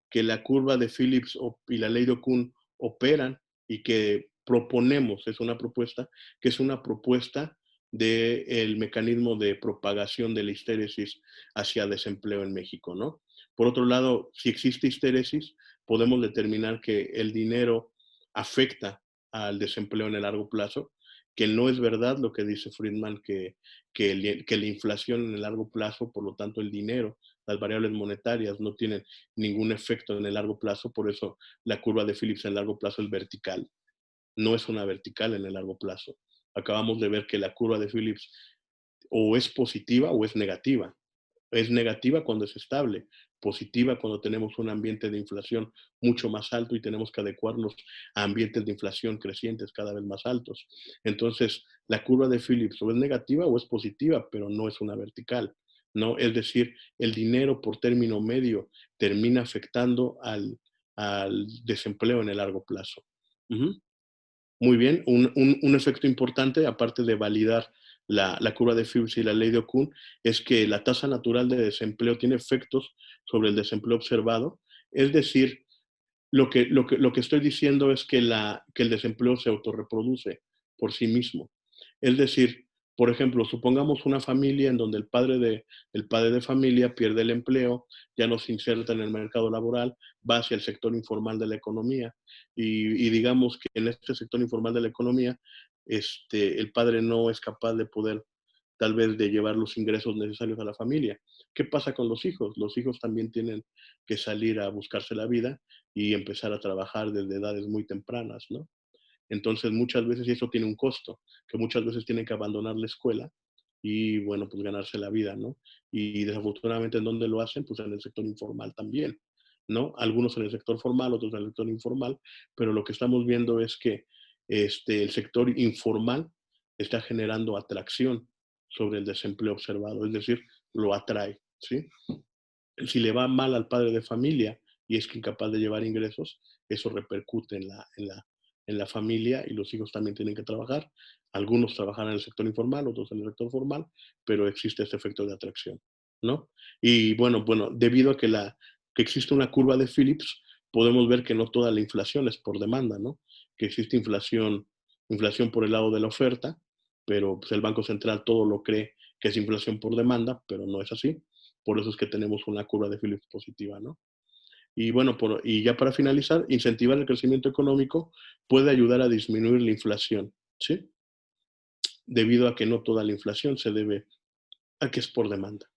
Speaker 3: que la curva de Phillips y la ley de Kuhn operan y que proponemos, es una propuesta, que es una propuesta del mecanismo de propagación de la histéresis hacia desempleo en México, ¿no? Por otro lado, si existe histéresis, podemos determinar que el dinero afecta al desempleo en el largo plazo, que no es verdad lo que dice Friedman, que la inflación en el largo plazo, por lo tanto el dinero, las variables monetarias no tienen ningún efecto en el largo plazo, por eso la curva de Phillips en el largo plazo es vertical, no es una vertical en el largo plazo. Acabamos de ver que la curva de Phillips o es positiva o es negativa. Es negativa cuando es estable, positiva cuando tenemos un ambiente de inflación mucho más alto y tenemos que adecuarnos a ambientes de inflación crecientes cada vez más altos. Entonces, la curva de Phillips o es negativa o es positiva, pero no es una vertical, ¿no? Es decir, el dinero por término medio termina afectando al desempleo en el largo plazo. Muy bien, un efecto importante, aparte de validar la curva de Phillips y la ley de Kuhn, es que la tasa natural de desempleo tiene efectos sobre el desempleo observado. Es decir, lo que estoy diciendo es que el desempleo se autorreproduce por sí mismo. Es decir, por ejemplo, supongamos una familia en donde el padre de familia pierde el empleo, ya no se inserta en el mercado laboral, va hacia el sector informal de la economía y digamos que en este sector informal de la economía el padre no es capaz de poder tal vez de llevar los ingresos necesarios a la familia. ¿Qué pasa con los hijos? Los hijos también tienen que salir a buscarse la vida y empezar a trabajar desde edades muy tempranas, ¿no? Entonces, muchas veces, y eso tiene un costo, que muchas veces tienen que abandonar la escuela y, bueno, pues ganarse la vida, ¿no? Y desafortunadamente, ¿en dónde lo hacen? Pues en el sector informal también. ¿no? Algunos en el sector formal, otros en el sector informal, pero lo que estamos viendo es que el sector informal está generando atracción sobre el desempleo observado, es decir, lo atrae, ¿sí? Si le va mal al padre de familia y es incapaz de llevar ingresos, eso repercute en la familia y los hijos también tienen que trabajar. Algunos trabajan en el sector informal, otros en el sector formal, pero existe este efecto de atracción, ¿no? Y bueno, debido a que existe una curva de Phillips, podemos ver que no toda la inflación es por demanda, ¿no? Que existe inflación por el lado de la oferta, pero pues, el Banco Central todo lo cree que es inflación por demanda, pero no es así. Por eso es que tenemos una curva de Phillips positiva, ¿no? Y bueno, y ya para finalizar, incentivar el crecimiento económico puede ayudar a disminuir la inflación, ¿sí? Debido a que no toda la inflación se debe a que es por demanda.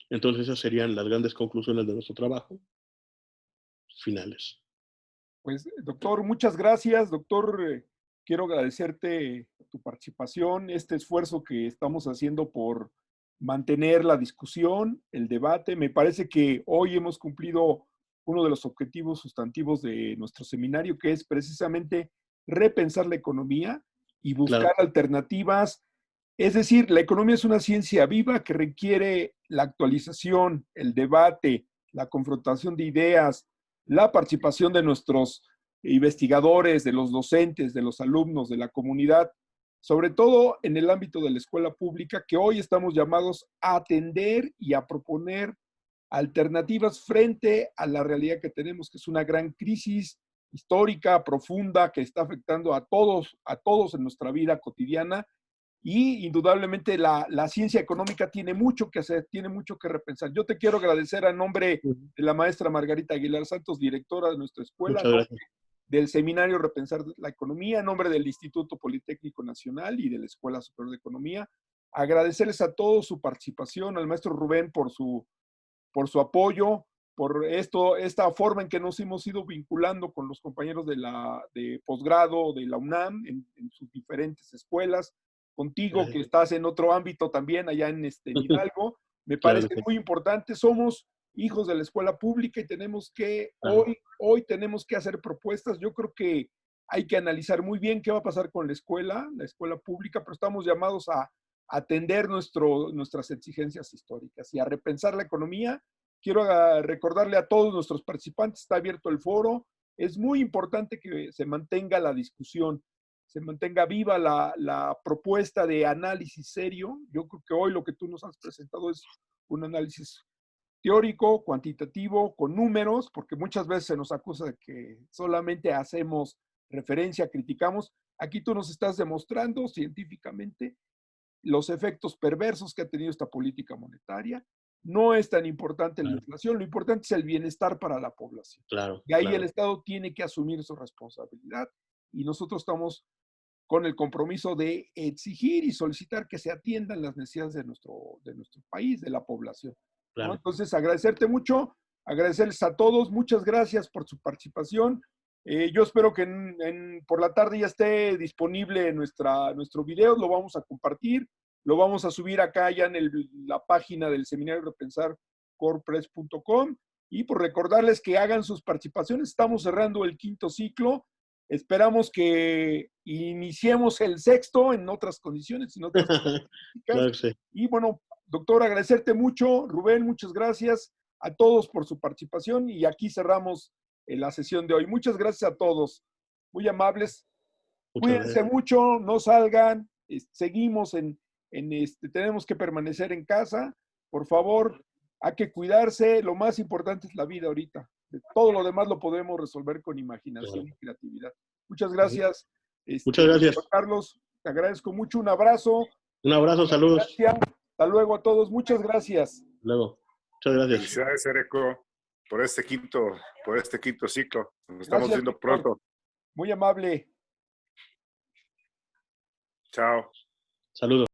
Speaker 3: Entonces esas serían las grandes conclusiones de nuestro trabajo finales.
Speaker 1: Pues, doctor, muchas gracias. Doctor, quiero agradecerte tu participación, este esfuerzo que estamos haciendo por mantener la discusión, el debate. Me parece que hoy hemos cumplido uno de los objetivos sustantivos de nuestro seminario, que es precisamente repensar la economía y buscar
Speaker 3: Claro.
Speaker 1: alternativas. Es decir, la economía es una ciencia viva que requiere la actualización, el debate, la confrontación de ideas, la participación de nuestros investigadores, de los docentes, de los alumnos, de la comunidad, sobre todo en el ámbito de la escuela pública, que hoy estamos llamados a atender y a proponer alternativas frente a la realidad que tenemos, que es una gran crisis histórica, profunda, que está afectando a todos en nuestra vida cotidiana. Y indudablemente la ciencia económica tiene mucho que hacer, tiene mucho que repensar. Yo te quiero agradecer a nombre de la maestra Margarita Aguilar Santos, directora de nuestra escuela,
Speaker 3: Muchas gracias.
Speaker 1: del seminario Repensar la Economía, a nombre del Instituto Politécnico Nacional y de la Escuela Superior de Economía. Agradecerles a todos su participación, al maestro Rubén por su apoyo, por esta forma en que nos hemos ido vinculando con los compañeros de posgrado de la UNAM en sus diferentes escuelas, contigo
Speaker 3: Gracias.
Speaker 1: que estás en otro ámbito también allá en Hidalgo. Me
Speaker 3: Claro
Speaker 1: parece
Speaker 3: que sí.
Speaker 1: muy importante. Somos hijos de la escuela pública y tenemos que,
Speaker 3: Claro.
Speaker 1: hoy tenemos que hacer propuestas. Yo creo que hay que analizar muy bien qué va a pasar con la escuela pública, pero estamos llamados a atender nuestras exigencias históricas y a repensar la economía. Quiero recordarle a todos nuestros participantes, está abierto el foro. Es muy importante que se mantenga la discusión, se mantenga viva la propuesta de análisis serio. Yo creo que hoy lo que tú nos has presentado es un análisis teórico, cuantitativo, con números, porque muchas veces se nos acusa de que solamente hacemos referencia, criticamos. Aquí tú nos estás demostrando científicamente los efectos perversos que ha tenido esta política monetaria. No es tan importante la inflación, lo importante es el bienestar para la población.
Speaker 3: Claro.
Speaker 1: Y ahí
Speaker 3: Claro.
Speaker 1: el Estado tiene que asumir su responsabilidad y nosotros estamos con el compromiso de exigir y solicitar que se atiendan las necesidades de nuestro país, de la población, ¿no?
Speaker 3: Claro.
Speaker 1: Entonces, agradecerte mucho, agradecerles a todos, muchas gracias por su participación. Yo espero que por la tarde ya esté disponible nuestro video, lo vamos a compartir, lo vamos a subir acá ya en la página del Seminario Repensar corpress.com y por recordarles que hagan sus participaciones. Estamos cerrando el 5º ciclo. Esperamos que iniciemos el 6º en otras condiciones, en otras
Speaker 3: Claro que sí.
Speaker 1: Y bueno, doctor, agradecerte mucho. Rubén, muchas gracias a todos por su participación y aquí cerramos la sesión de hoy. Muchas gracias a todos. Muy amables.
Speaker 3: Muchas
Speaker 1: Cuídense
Speaker 3: gracias.
Speaker 1: mucho, no salgan. Seguimos tenemos que permanecer en casa. Por favor, hay que cuidarse. Lo más importante es la vida ahorita. Todo lo demás lo podemos resolver con imaginación y creatividad. Muchas gracias.
Speaker 3: Muchas gracias.
Speaker 1: Juan Carlos, te agradezco mucho. Un abrazo.
Speaker 3: Un abrazo, saludos.
Speaker 1: Gracias. Hasta luego a todos. Muchas gracias.
Speaker 3: Luego. Muchas gracias.
Speaker 4: Felicidades, Ereco, por este quinto ciclo. Nos estamos
Speaker 1: Gracias,
Speaker 4: viendo
Speaker 1: Víctor.
Speaker 4: pronto.
Speaker 1: Muy amable.
Speaker 4: Chao.
Speaker 3: Saludos.